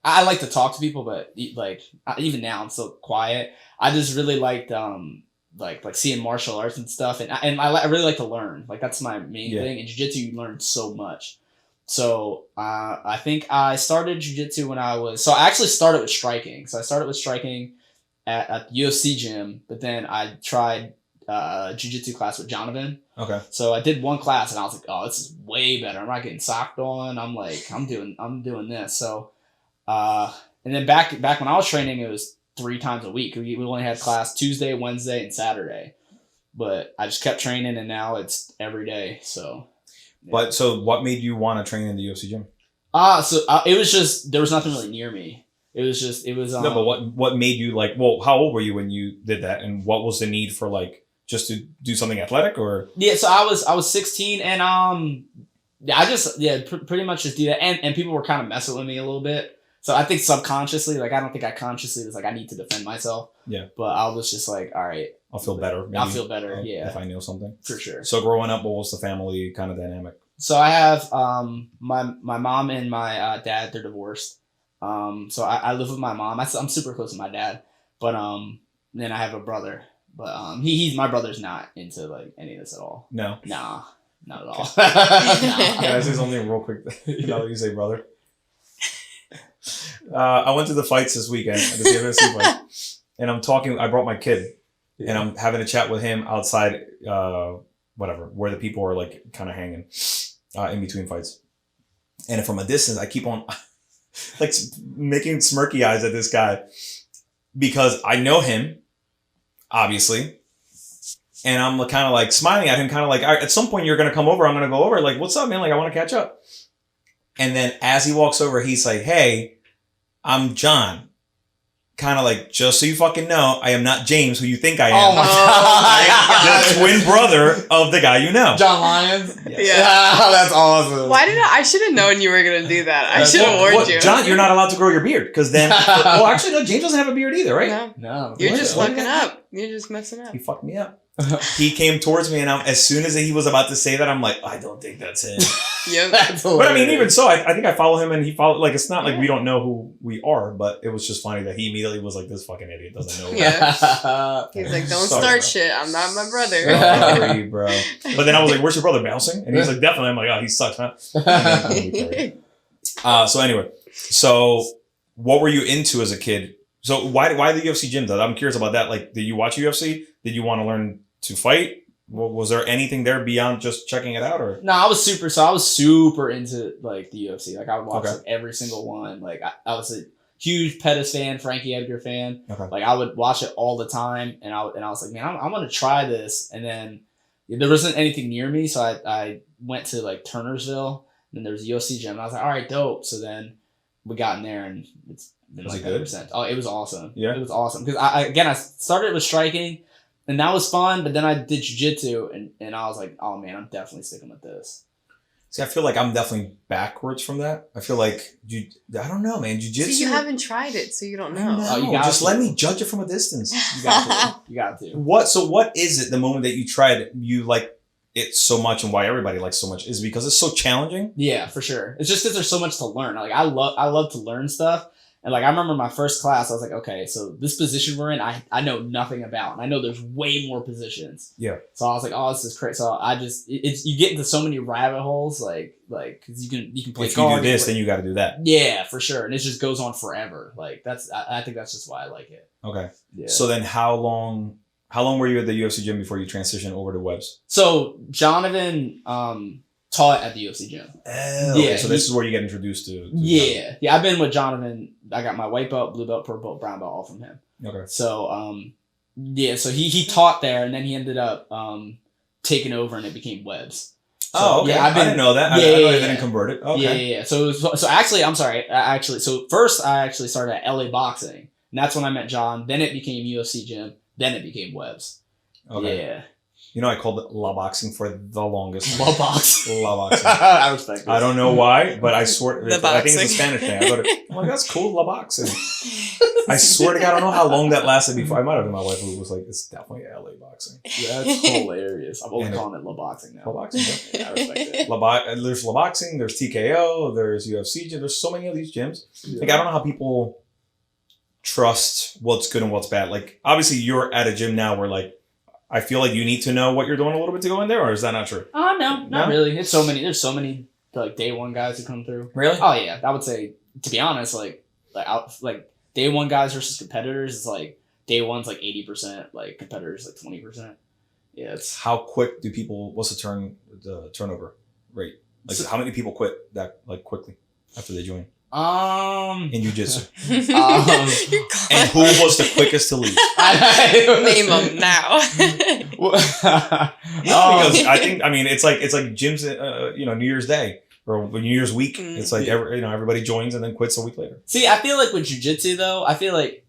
I like to talk to people, but like even now, I'm still quiet. I just really liked like seeing martial arts and stuff, and I really like to learn. Like that's my main thing. In jiu-jitsu, you learn so much. So I think I started jiu-jitsu when I actually started with striking. So I started with striking at the UFC gym, but then I tried jiu-jitsu class with Jonathan. Okay. So I did one class and I was like, oh, this is way better. I'm not getting socked on. I'm like, I'm doing this. So and then back when I was training, it was 3 times a week. We only had class Tuesday, Wednesday, and Saturday. But I just kept training, and now it's every day. So, yeah. But so what made you want to train in the UFC gym? It was just there was nothing really near me. It was. No, but what made you like? Well, how old were you when you did that, and what was the need for like just to do something athletic or? Yeah, so I was 16, and I just pretty much just do that, and people were kind of messing with me a little bit. So I think subconsciously, like I don't think I consciously was like I need to defend myself. Yeah. But I was just like, all right, I'll feel better. Maybe, I'll feel better. Yeah. If I know something. For sure. So growing up, what was the family kind of dynamic? So I have my mom and my dad. They're divorced. So I live with my mom. I'm super close to my dad, but then I have a brother. But he's my brother's not into like any of this at all. No. Nah, not at all. Nah. Can I say something real quick? Now that you say brother. I went to the fights this weekend, the UFC fight, and I brought my kid, and I'm having a chat with him outside, whatever, where the people are like kind of hanging in between fights. And from a distance, I keep on like making smirky eyes at this guy because I know him, obviously. And I'm kind of like smiling at him, kind of like, at some point you're going to come over. I'm going to go over. Like, what's up, man? Like, I want to catch up. And then as he walks over, he's like, hey, I'm John. Kind of like, just so you fucking know, I am not James, who you think I am. Oh my God. The twin brother of the guy you know. John Lyons? Yes. Yeah. That's awesome. Why did I should have known you were going to do that. I should have warned you. John, you're not allowed to grow your beard. Because then, well, actually, no, James doesn't have a beard either, right? No. You're just fucking up. You're just messing up. He fucked me up. He came towards me, and as soon as he was about to say that, I'm like, I don't think that's him. Yep. But I mean, even so, I think I follow him, and he followed. Like, it's not like we don't know who we are, but it was just funny that he immediately was like, "This fucking idiot doesn't know." Yeah. He's like, "Don't start shit. I'm not my brother." Sorry, bro. But then I was like, "Where's your brother bouncing?" And he's like, "Definitely." I'm like, "Oh, he sucks, huh?" So anyway, what were you into as a kid? So why the UFC gym though? I'm curious about that. Like, did you watch UFC? Did you want to learn to fight? Was there anything there beyond just checking it out, or? No, I was super into like the UFC. Like I would watch like every single one. Like I was a huge Pettis fan, Frankie Edgar fan. Okay. Like I would watch it all the time, and I was like, man, I'm gonna try this. And then there wasn't anything near me, so I went to like Turnersville, and then there was a UFC gym. And I was like, all right, dope. So then we got in there, and it's been was like it good? 100%. Oh, it was awesome. Yeah, it was awesome because I started with striking. And that was fun, but then I did jiu-jitsu, and I was like, oh man, I'm definitely sticking with this. See, I feel like I'm definitely backwards from that. I feel like, I don't know, man, jiu-jitsu. See, you haven't tried it, so you don't know. Oh, you just let me judge it from a distance. You got to. What is it, the moment that you tried it, you like it so much, and why everybody likes so much? Is it because it's so challenging? Yeah, for sure. It's just because there's so much to learn. Like I love to learn stuff. And like I remember my first class, I was like, okay, so this position we're in, I know nothing about, and I know there's way more positions. Yeah. So I was like, oh, this is crazy. So I just you get into so many rabbit holes, like because you can play. If you do this, then you got to do that. Yeah, for sure, and it just goes on forever. Like I think that's just why I like it. Okay. Yeah. So then, how long were you at the UFC gym before you transitioned over to Webs? So Jonathan taught at the UFC gym. Oh, okay. Yeah. So this is where you get introduced to yeah. I've been with Jonathan. I got my white belt, blue belt, purple belt, brown belt, all from him. Okay. So so he taught there, and then he ended up taking over, and it became Webs. So, okay. I didn't know that. I didn't convert it. Okay. Yeah. So actually, I'm sorry. So first I actually started at LA Boxing, and that's when I met John. Then it became UFC gym. Then it became Webs. Okay. Yeah. You know, I called it La Boxing for the longest. La Boxing. La Boxing. I respect it. I don't know why, but I swear, I think it's a Spanish thing. I'm like, that's cool, La Boxing. I swear to God, I don't know how long that lasted before. I might have been my wife who was like, it's definitely LA Boxing. Yeah, that's hilarious. I'm only calling it La Boxing now. La Boxing, yeah. I respect it. There's La Boxing, there's TKO, there's UFC gym. There's so many of these gyms. Yeah. Like, I don't know how people trust what's good and what's bad. Like, obviously, you're at a gym now where, like, I feel like you need to know what you're doing a little bit to go in there, or is that not true? No, not really. There's so many like day one guys who come through. Really? Oh yeah, I would say, to be honest, like day one guys versus competitors is like day one's like 80%, like competitors like 20%. Yeah, it's how quick do people? What's the turnover rate? Like how many people quit that like quickly after they join? In jiu-jitsu. And who was the quickest to leave? Name them now. Because it's like gyms, New Year's Day or New Year's week. It's like everybody joins and then quits a week later. See, I feel like with jiu-jitsu though, I feel like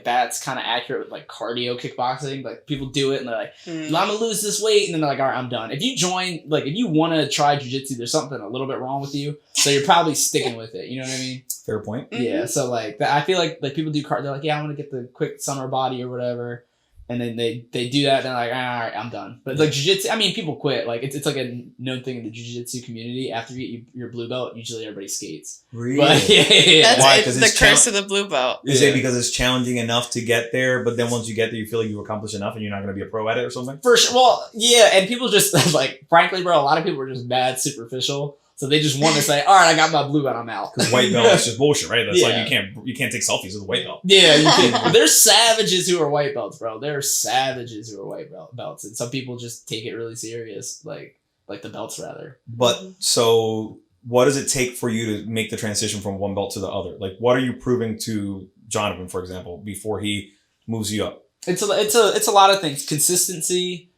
that's kind of accurate with like cardio kickboxing. Like people do it and they're like, I'm gonna lose this weight, and then they're like, all right, I'm done. If you join, like if you want to try jiu-jitsu, there's something a little bit wrong with you, so you're probably sticking with it. You know what I mean? Fair point. Yeah. So like I feel like people do cardio. They're like, yeah, I want to get the quick summer body or whatever. And then they do that, and they're like, all right, I'm done. But like jiu-jitsu, I mean, people quit. Like it's like a known thing in the jiu-jitsu community. After you get your blue belt, usually everybody skates. Really? But, yeah. Why? It's the curse of the blue belt. Is it because it's challenging enough to get there, but then once you get there, you feel like you accomplished enough, and you're not going to be a pro at it or something? For sure. Well, yeah, and people just like, frankly, bro, a lot of people are just mad superficial. So they just want to say, all right, I got my blue belt, I'm out. Because white belt is just bullshit, right? That's like you can't take selfies with a white belt. Yeah, you can. There's savages who are white belts, bro. There are savages who are white belts, and some people just take it really serious, like the belts rather. But so, what does it take for you to make the transition from one belt to the other? Like, what are you proving to Jonathan, for example, before he moves you up? It's a lot of things. Consistency,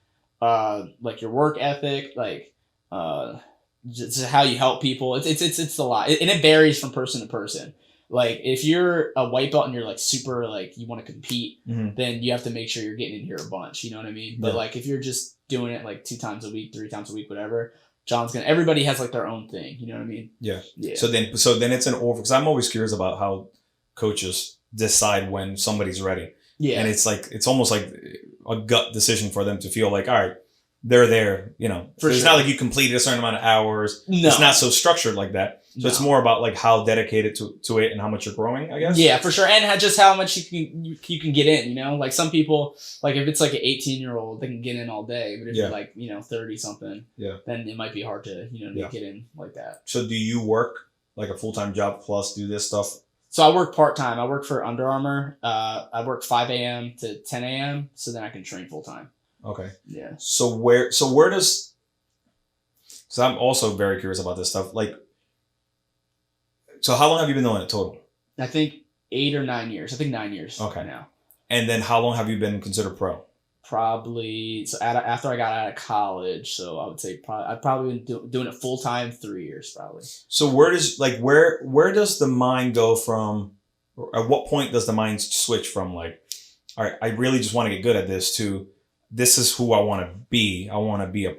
like your work ethic, like just how you help people. It's a lot, and it varies from person to person. Like if you're a white belt and you're like super like you want to compete, then you have to make sure you're getting in here a bunch. You know what I mean? But like if you're just doing it like 2 times a week, 3 times a week, whatever, everybody has like their own thing. You know what I mean? Yeah. So then it's an over, because I'm always curious about how coaches decide when somebody's ready. Yeah. And it's like it's almost like a gut decision for them to feel like, all right, they're there, So it's not like you completed a certain amount of hours. No. It's not so structured like that. So it's more about like how dedicated to it and how much you're growing, I guess. Yeah, for sure. And just how much you can get in, Like some people, like if it's like an 18-year-old, they can get in all day. But if you're like, 30-something, then it might be hard to, get in like that. So do you work like a full-time job plus do this stuff So I work part-time. I work for Under Armour. I work 5 a.m. to 10 a.m. so then I can train full-time. Okay. Yeah. So where does... So I'm also very curious about this stuff. Like, so how long have you been doing it total? I think 8 or 9 years. I think 9 years. Okay. Now. And then how long have you been considered pro? Probably after I got out of college, so I would say I've probably been doing it full time 3 years probably. So where does the mind go from? Or at what point does the mind switch from like, all right, I really just want to get good at this to this is who I want to be. I want to be a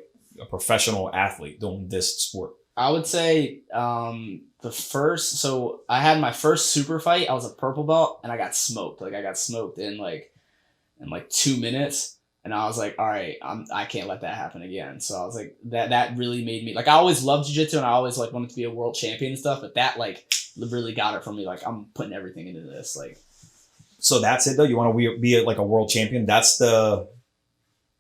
professional athlete doing this sport. I would say so I had my first super fight. I was a purple belt and I got smoked. Like I got smoked in 2 minutes. And I was like, all right, I can't let that happen again. So I was like, that really made me, like, I always loved jiu-jitsu and I always like wanted to be a world champion and stuff. But that like really got it from me. Like I'm putting everything into this. Like, so that's it though. You want to be like a world champion. That's the,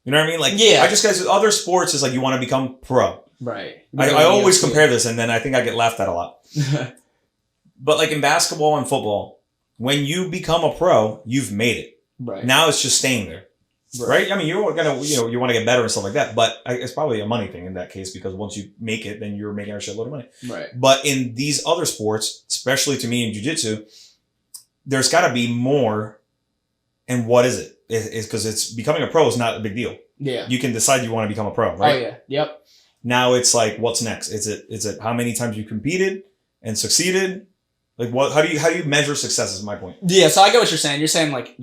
you know what I mean? Like, yeah. I just guys with other sports is like you want to become pro. Right. I always compare this, and then I think I get laughed at a lot. But like in basketball and football, when you become a pro, you've made it. Right. Now it's just staying there. Right. I mean, you're gonna, you want to get better and stuff like that, but it's probably a money thing in that case because once you make it, then you're making a shitload of money. Right. But in these other sports, especially to me in jiu-jitsu, there's got to be more. And what is it? It's because it's becoming a pro is not a big deal. Yeah. You can decide you want to become a pro, right? Oh yeah. Yep. Now it's like, what's next? Is it how many times you competed and succeeded? Like what? How do you measure success? Is my point. Yeah. So I get what you're saying. You're saying like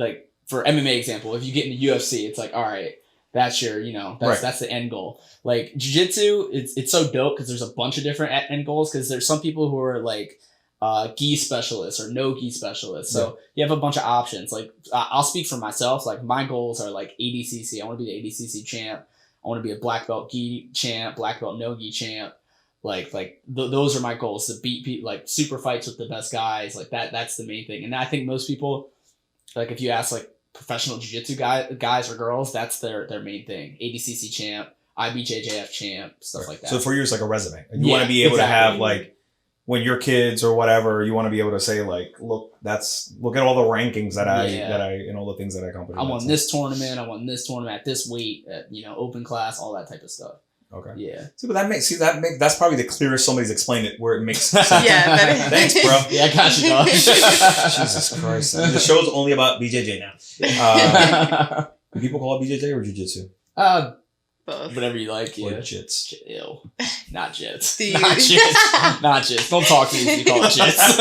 for MMA example, if you get into UFC, it's like, all right, that's your, that's the end goal. Like jiu-jitsu, it's so dope because there's a bunch of different end goals because there's some people who are like gi specialists or no gi specialists. So you have a bunch of options. Like I'll speak for myself. Like my goals are like ADCC. I want to be the ADCC champ. I want to be a black belt gi champ, black belt no gi champ. Those are my goals, to beat like super fights with the best guys. Like that's the main thing. And I think most people, like if you ask like professional jiu-jitsu guys or girls, that's their main thing. ADCC champ, IBJJF champ, stuff like that. So for you, it's like a resume. You want to be able to have like when you're kids or whatever, you want to be able to say like, look at all the rankings that I and all the things that I accomplished. I won this tournament. I won this tournament at this weight, at, open class, all that type of stuff. Okay. Yeah. See, but that's probably the clearest somebody's explained it where it makes sense. Yeah. Thanks, bro. Yeah, I got you, dog. Jesus Christ. The show's only about BJJ now. Do people call it BJJ or jiu-jitsu? Both. Whatever you like. Or Yeah. jits. Ew. Not jits. Dude. Not jits. Not jits. Don't talk to me if you call it jits.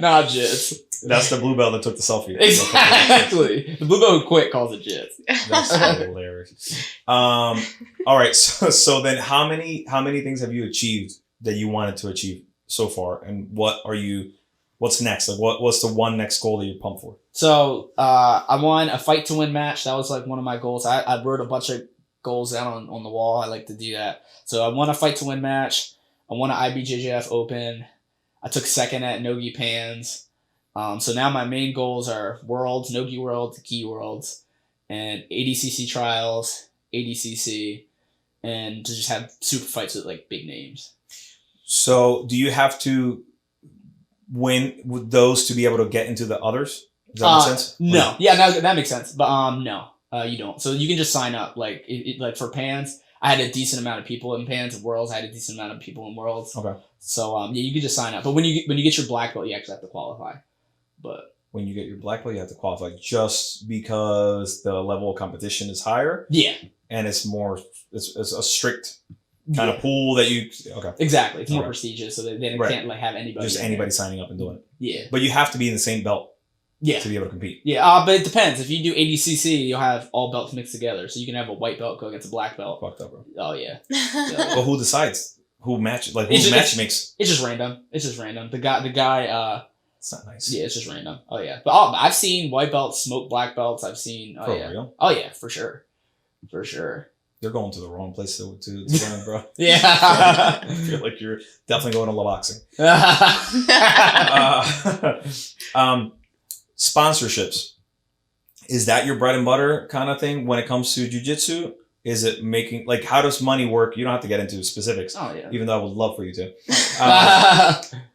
Not jits. That's the blue belt that took the selfie. Exactly. The blue belt who quit calls it jits. That's so hilarious. All right. So then how many things have you achieved that you wanted to achieve so far? And what's next? Like what's the one next goal that you're pumped for? So I won a fight to win match. That was like one of my goals. I wrote a bunch of goals down on the wall. I like to do that. So I won a fight to win match. I won an IBJJF Open. I took second at Nogi Pans. So now my main goals are Worlds, Nogi Worlds, Gi Worlds, and ADCC trials, ADCC, and to just have super fights with like big names. So do you have to win with those to be able to get into the others? Does that make sense? No. Yeah, no, that makes sense. But no, you don't. So you can just sign up. Like like for Pans, I had a decent amount of people in Pans. And Worlds, I had a decent amount of people in Worlds. Okay. So yeah, you can just sign up. But when you get your black belt, you actually have to qualify. But when you get your black belt, you have to qualify just because the level of competition is higher. Yeah. And it's a strict kind of pool that you. Okay. Exactly. It's more prestigious, so they can't like have anybody. Just anybody signing up and doing it. Yeah. But you have to be in the same belt. Yeah. To be able to compete. Yeah, but it depends. If you do ADCC, you'll have all belts mixed together. So you can have a white belt go against a black belt. Fucked up, bro. Oh, yeah. Well, who decides? Who match? Like, who match makes? It's just random. The guy, it's not nice. Yeah, it's just random. Oh, yeah. But I've seen white belts smoke black belts. I've seen, real? Oh, yeah, for sure. For sure. You're going to the wrong place to learn, bro. Yeah. I feel like you're definitely going to love boxing. Sponsorships. Is that your bread and butter kind of thing when it comes to jiu-jitsu? Is it making, like, how does money work? You don't have to get into specifics. Oh, yeah. Even though I would love for you to.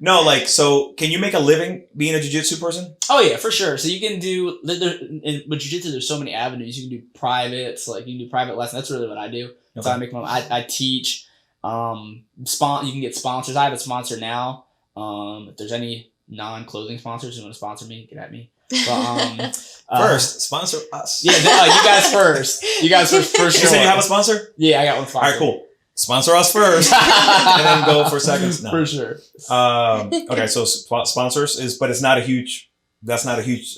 No, like, so can you make a living being a jiu-jitsu person? Oh, yeah, for sure. So you can do, with jiu-jitsu, there's so many avenues. You can do privates, like, you can do private lessons. That's really what I do. Okay. So I make I teach. You can get sponsors. I have a sponsor now. If there's any non-clothing sponsors who want to sponsor me, get at me. But, first, sponsor us. Yeah, you guys first. You guys first, for sure. You said you have a sponsor? Yeah, I got one sponsor. All right, cool. Sponsor us first, and then go for seconds. No. For sure. Okay, so sponsors but it's not a huge. That's not a huge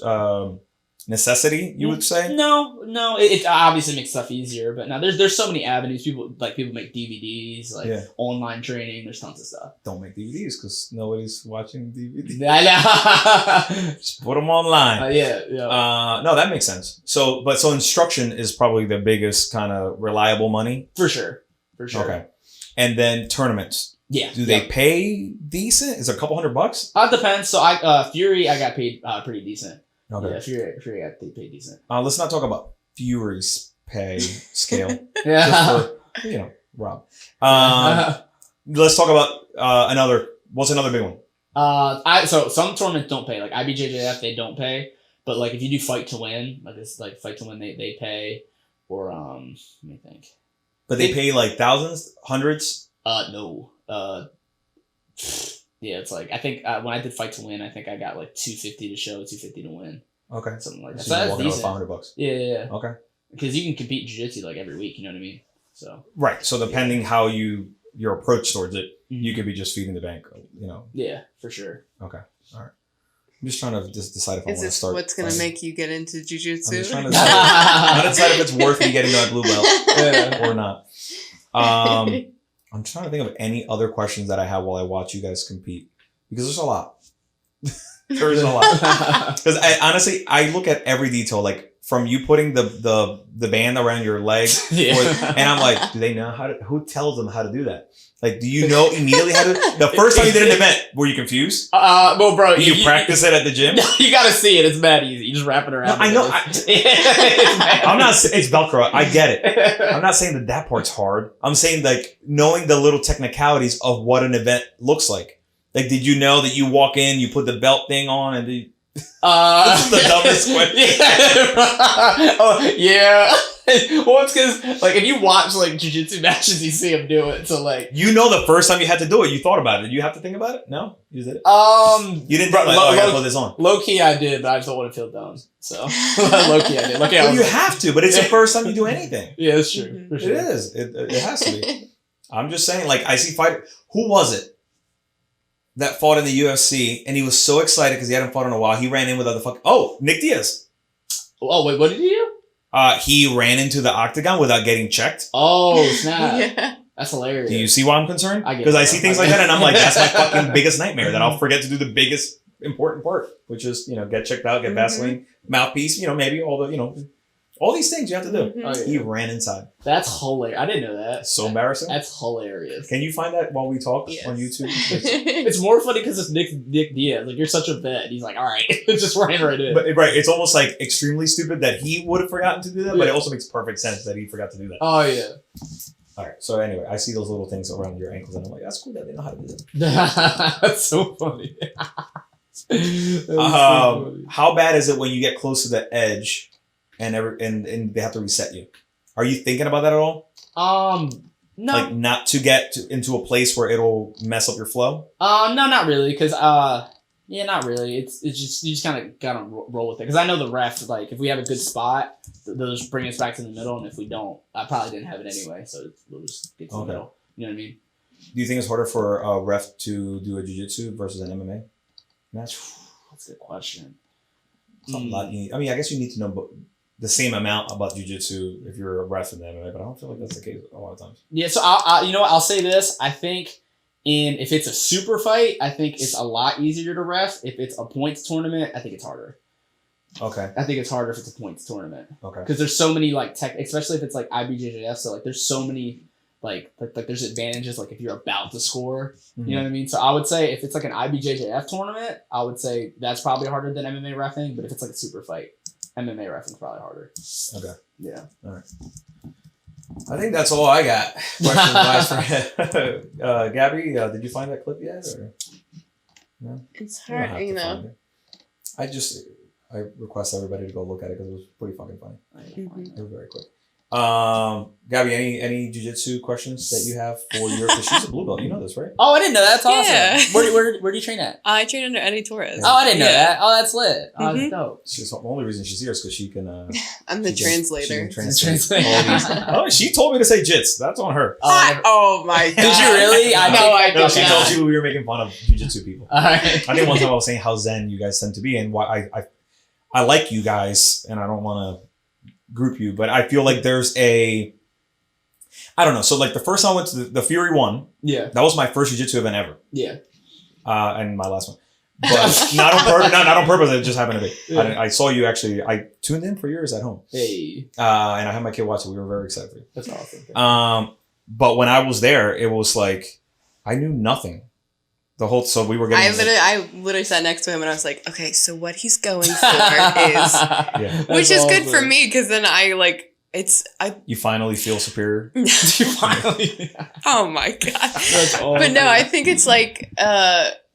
necessity, you would say? No. It obviously makes stuff easier, but now there's so many avenues. People make DVDs, online training. There's tons of stuff. Don't make DVDs because nobody's watching DVDs. I know. Just put them online. Yeah. No, that makes sense. So instruction is probably the biggest kind of reliable money. For sure. Okay. And then tournaments. Yeah. Do they pay decent? Is it a couple $100? It depends. So Fury, I got paid pretty decent. Okay. Yeah, Fury got paid decent. Let's not talk about Fury's pay scale. Yeah. Just for, Rob. Let's talk about what's another big one? So some tournaments don't pay. Like IBJJF, they don't pay. But like if you do fight to win, like it's like fight to win, they pay. Or let me think. But they pay like thousands, hundreds? No. Yeah, it's like I think when I did fight to win, I think I got like $250 to show, $250 to win. Okay, something like that. So that's decent. $500. Yeah. Okay. Because you can compete in jiu-jitsu like every week. You know what I mean? So. Right. So depending how your approach towards it, you could be just feeding the bank. Yeah, for sure. Okay. All right. I'm just trying to decide if I want to start. What's going to make you get into jiu-jitsu? I'm just trying to decide if it's worth me getting that blue belt or not. I'm trying to think of any other questions that I have while I watch you guys compete because there's a lot. There's a lot. Because honestly, I look at every detail, like from you putting the band around your leg, and I'm like, do they know who tells them how to do that? Like, do you know immediately how to? The first time you did an event, were you confused? Well, bro, you practice it at the gym. You gotta see it. It's mad easy. You just wrap it around. No, I know. I'm not. It's Velcro. I get it. I'm not saying that part's hard. I'm saying like knowing the little technicalities of what an event looks like. Like, did you know that you walk in, you put the belt thing on, and this is the dumbest question. Yeah. Well, it's because like if you watch like jiu-jitsu matches, you see them do it. So like the first time you had to do it, you thought about it. Did you have to think about it? No, you did it. You didn't think like, I gotta put this on. Low key, I did, but I just don't want to feel dumb. So low key, I did. Well, you have to, but it's the first time you do anything. Yeah, it's true. For sure. It is. It has to be. I'm just saying. Like I see fight. Who was it that fought in the UFC, and he was so excited because he hadn't fought in a while. He ran in with Nick Diaz. Oh wait, what did he do? He ran into the octagon without getting checked. Oh snap! Yeah. That's hilarious. Do you see why I'm concerned? Because I see things like that, and I'm like, that's my fucking biggest nightmare. That I'll forget to do the biggest important part, which is get checked out, get Vaseline, mouthpiece. Maybe all the all these things you have to do. Oh, yeah. He ran inside. That's hilarious. I didn't know that. So embarrassing. That's hilarious. Can you find that while we talk on YouTube? It's more funny because it's Nick Diaz. Like, you're such a vet. He's like, all right. Just ran right in. But, right. It's almost like extremely stupid that he would have forgotten to do that, but it also makes perfect sense that he forgot to do that. Oh, yeah. All right. So anyway, I see those little things around your ankles, and I'm like, that's cool that they know how to do that. That's so funny. How bad is it when you get close to the edge and they have to reset you? Are you thinking about that at all? No. Like not to get into a place where it'll mess up your flow? No, not really. Because not really. It's just you just kind of gotta roll with it. Because I know the refs, like if we have a good spot, they'll just bring us back to the middle, and if we don't, I probably didn't have it anyway, so we'll just get to the middle. You know what I mean? Do you think it's harder for a ref to do a jiu-jitsu versus an MMA match? That's a good question. I guess you need to know the same amount about jiu-jitsu if you're a ref in the MMA, but I don't feel like that's the case a lot of times. Yeah, so I'll say this. I think if it's a super fight, I think it's a lot easier to ref. If it's a points tournament, I think it's harder. Okay. I think it's harder if it's a points tournament. Okay. Because there's so many especially if it's like IBJJF, so like there's so many like there's advantages like if you're about to score. You know what I mean? So I would say if it's like an IBJJF tournament, I would say that's probably harder than MMA reffing. But if it's like a super fight, MMA reffing is probably harder. Okay. Yeah. All right. I think that's all I got. Gabby, did you find that clip yet? Or? No? It's hard, you know. I request everybody to go look at it because it was pretty fucking funny. Mm-hmm. It was very quick. Gabby, any jiu-jitsu questions that you have for your? Because she's a blue belt, you know this, right? Oh, I didn't know that. That's awesome. Yeah. Where do you train at? I train under Eddie Torres. Oh, I didn't know that. Oh, that's lit. Oh, Mm-hmm. that's dope. She's the only reason she's here is because she can. I'm the translator. She can translate all these. She told me to say jits. That's on her. Oh my god! Did you really? No, she told you we were making fun of jiu-jitsu people. All right. I think one time I was saying how zen you guys tend to be and why I like you guys and I don't want to group you, but I feel like there's I don't know. So like the first time I went to the Fury 1, yeah, that was my first jiu-jitsu event ever. Yeah. And my last one. But not on purpose. It just happened to be. Yeah. I saw you actually. I tuned in for yours at home. Hey. And I had my kid watch it. We were very excited for you. That's awesome. But when I was there, it was like I knew nothing. So we were getting. I literally sat next to him and I was like, okay, so what he's going for is, which is good for me because then you finally feel superior. Oh my god! But no, I think it's like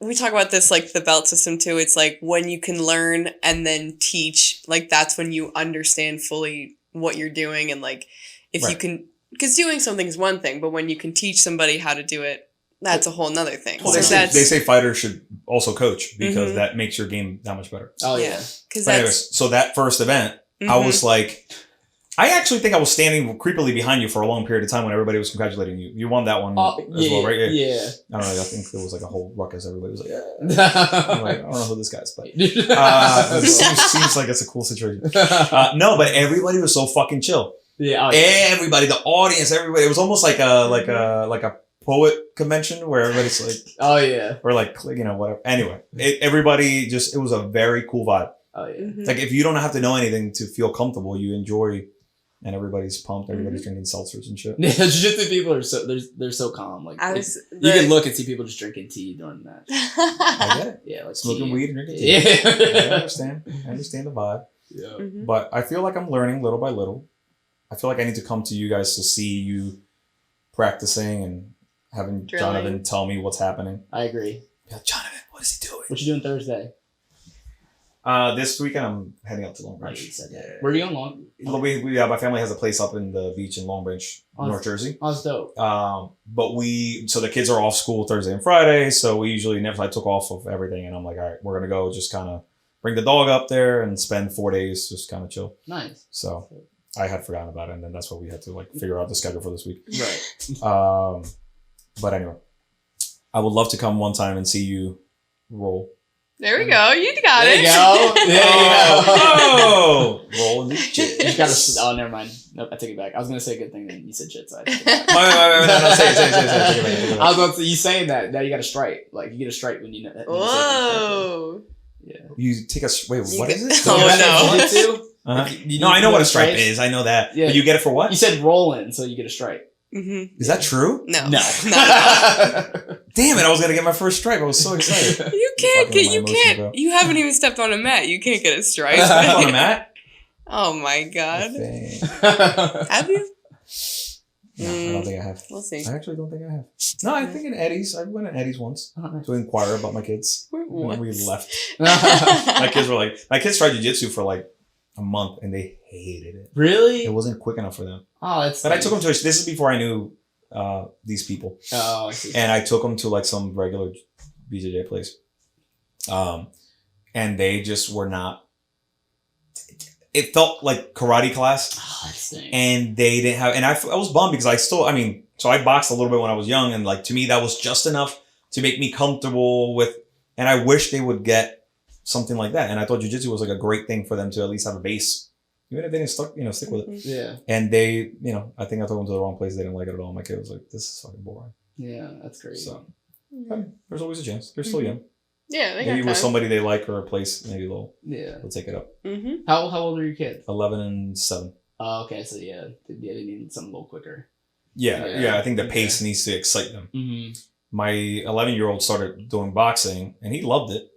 we talk about this like the belt system too. It's like when you can learn and then teach, like that's when you understand fully what you're doing and like if you can, because doing something is one thing, but when you can teach somebody how to do it. That's a whole nother thing. Well, they say fighters should also coach because that makes your game that much better. Oh, yeah. Anyways, so that first event, I was like, I actually think I was standing creepily behind you for a long period of time when everybody was congratulating you. You won that one as well, right? Yeah. I don't know. I think there was like a whole ruckus. Everybody was like, yeah. I'm like, I don't know who this guy is, but it seems like it's a cool situation. No, but everybody was so fucking chill. Yeah. Everybody, the audience, everybody. It was almost like a poet convention where everybody's like, oh yeah, or like, you know, whatever. Anyway, it was a very cool vibe. Oh yeah, it's like if you don't have to know anything to feel comfortable, you enjoy, and everybody's pumped. Everybody's drinking seltzers and shit. Yeah, jiu-jitsu people are they're so calm. Like you can look and see people just drinking tea during that. I get it. Yeah, like smoking weed and drinking tea. Yeah, I understand the vibe. Yeah, but I feel like I'm learning little by little. I feel like I need to come to you guys to see you practicing and having Jonathan tell me what's happening. I agree. Like, Jonathan, what is he doing? What you doing Thursday? This weekend I'm heading up to Long Branch. Right, you said that. Where are you going? Long? My family has a place up in the beach in Long Branch, North Jersey. Oh, that's dope. But so the kids are off school Thursday and Friday, so we usually I took off of everything, and I'm like, all right, we're gonna go just kind of bring the dog up there and spend 4 days just kind of chill. Nice. So I had forgotten about it, and then that's what we had to like figure out the schedule for this week. Right. But anyway, I would love to come one time and see you roll. There we go. You got it. There you go. Oh, roll in the shit. You gotta. Oh, never mind. Nope, I take it back. I was gonna say a good thing, then you said shit. So I take it back. No, say it. I was going to. You saying that now you got a strike. Like you get a strike when you know. Whoa. Yeah. You take a wait. What is it? Oh no. No, I know what a stripe is. I know that. Yeah. But you get it for what? You said rolling, so you get a strike. Mm-hmm. Is that true? No. Not Damn it! I was gonna get my first stripe. I was so excited. You haven't even stepped on a mat. You can't get a stripe. On a mat? Oh my god. Have you? No, I don't think I have. We'll see. I actually don't think I have. No, I think in Eddie's. I went in Eddie's once to inquire about my kids. When we left. My kids tried jiu-jitsu for like a month and they hated it. Really? It wasn't quick enough for them. Oh, that's. But I took them to this is before I knew these people. Oh, I see. And I took them to like some regular BJJ place. And they just were not. It felt like karate class. Oh, that stinks. And they didn't have. And I was bummed because so I boxed a little bit when I was young, and like to me that was just enough to make me comfortable with. And I wish they would get something like that. And I thought jiu-jitsu was like a great thing for them to at least have a base. Even if they didn't stick with it. Yeah. And they, I think I took them to the wrong place. They didn't like it at all. My kid was like, this is fucking boring. Yeah, that's crazy. So, there's always a chance. They're still young. Yeah, they maybe with somebody they like or a place, maybe they'll take it up. Mm-hmm. How old are your kids? 11 and 7. Oh, okay. So, they need something a little quicker. Yeah. I think the pace needs to excite them. Mm-hmm. My 11-year-old started doing boxing, and he loved it.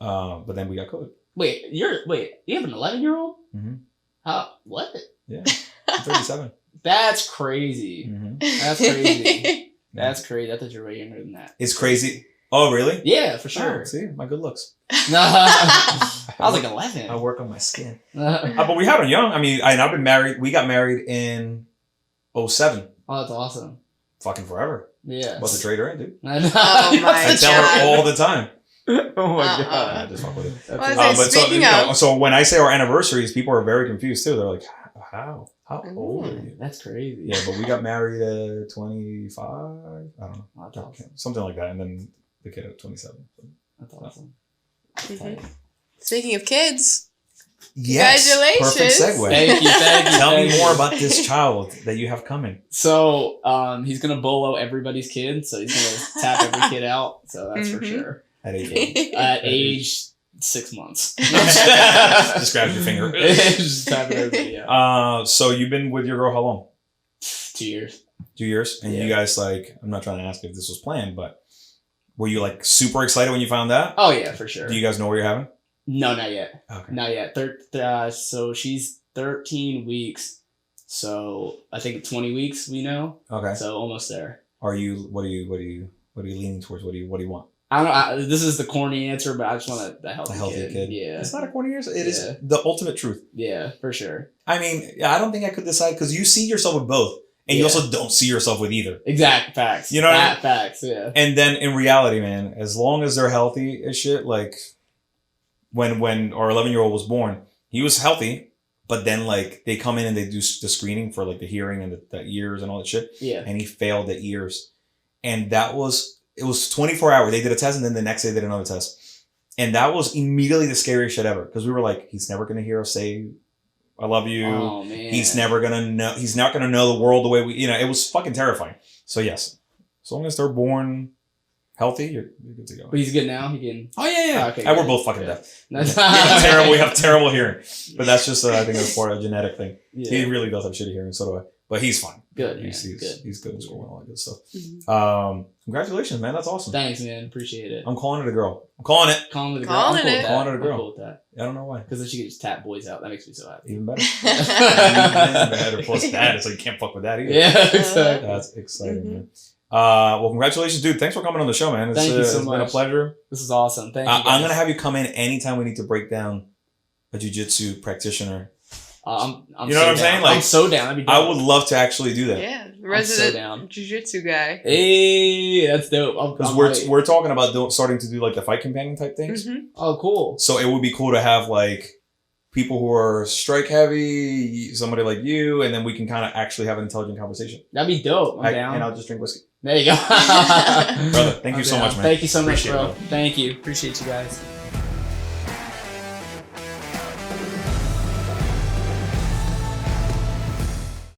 But then we got COVID. Wait, you have an 11-year-old? Mm-hmm. How? What? Yeah, I'm 37. That's crazy. Mm-hmm. That's crazy. That's crazy. I thought you were way younger than that. It's crazy. Oh, really? Yeah, for sure. Oh, see, my good looks. I was like 11. I work on my skin. But we had them young. I mean, I've been married. We got married in 2007. Oh, that's awesome. Fucking forever. Yeah. About to trade her in, dude. Oh my I tell her all the time. Oh my god. I just fuck with it. Well, speaking of, so when I say our anniversaries, people are very confused too. They're like, how? How old are you? That's crazy. Yeah, but we got married at 25. I don't know. Oh, that's awesome. Something like that. And then the kid at 27. That's awesome. Mm-hmm. Speaking of kids, yes, congratulations. Perfect segue. Thank you. Tell me more about this child that you have coming. So, he's gonna bolo everybody's kid. So he's gonna tap every kid out. So that's for sure. At age At age 6 months. Just grab your finger. Just tapping everybody out. So you've been with your girl how long? 2 years. 2 years? And Yeah. you guys, like, I'm not trying to ask if this was planned, but were you, like, super excited when you found out? Oh yeah, for sure. Do you guys know what you're having? No, not yet. Okay. Not yet. So she's 13 weeks. So I think 20 weeks we know. Okay. So almost there. What are you leaning towards? What do you want? I don't know. This is the corny answer, but I just want a healthy kid. Yeah. It's not a corny answer. It is Yeah. the ultimate truth. Yeah, for sure. I mean, I don't think I could decide because you see yourself with both, and you also don't see yourself with either. Exact facts. You know what I mean? Facts, yeah. And then in reality, man, as long as they're healthy as shit, like when our 11-year-old was born, he was healthy, but then like they come in and they do the screening for like the hearing and the ears and all that shit. Yeah. And he failed the ears. And it was 24 hours. They did a test and then the next day they did another test. And that was immediately the scariest shit ever. Because we were like, he's never going to hear us say, I love you. Oh, man. He's never going to know. He's not going to know the world the way it was fucking terrifying. So yes, as long as they're born healthy, you're good to go. But he's good now? He can... Oh, yeah. Okay, and we're good. both fucking deaf. That's We have terrible hearing. But that's just, I think it's part of a genetic thing. Yeah. He really does have shitty hearing, so do I. But he's fine. Good, He's good in school and all that good stuff. Mm-hmm. Congratulations, man. That's awesome. Thanks, man. Appreciate it. I'm calling it a girl. I'm calling it. Calling it a girl. Calling I'm cool it. with that. Calling it a girl. I'm cool with that. I don't know why. Because then she can just tap boys out. That makes me so happy. Even better. Even better. Plus that, so you can't fuck with that either. Yeah, exactly. That's exciting, man. Well, congratulations, dude. Thanks for coming on the show, man. Thank you so It's much. been a pleasure. This is awesome. Thank you. I'm going to have you come in anytime we need to break down a jiu-jitsu practitioner. I'm You know what I'm saying? Like, I'm so down. That'd be dope. I would love to actually do that. Yeah, I'm so resident down. jiu-jitsu guy. Hey, that's dope. Because I'm we're talking about starting to do like the fight companion type things. Mm-hmm. Oh, cool. So it would be cool to have like people who are strike heavy, somebody like you, and then we can kind of actually have an intelligent conversation. That'd be dope. I'm down. And I'll just drink whiskey. There you go. Brother, thank you so much, man. Thank you so much, Appreciate bro. it, Thank you. Appreciate you guys.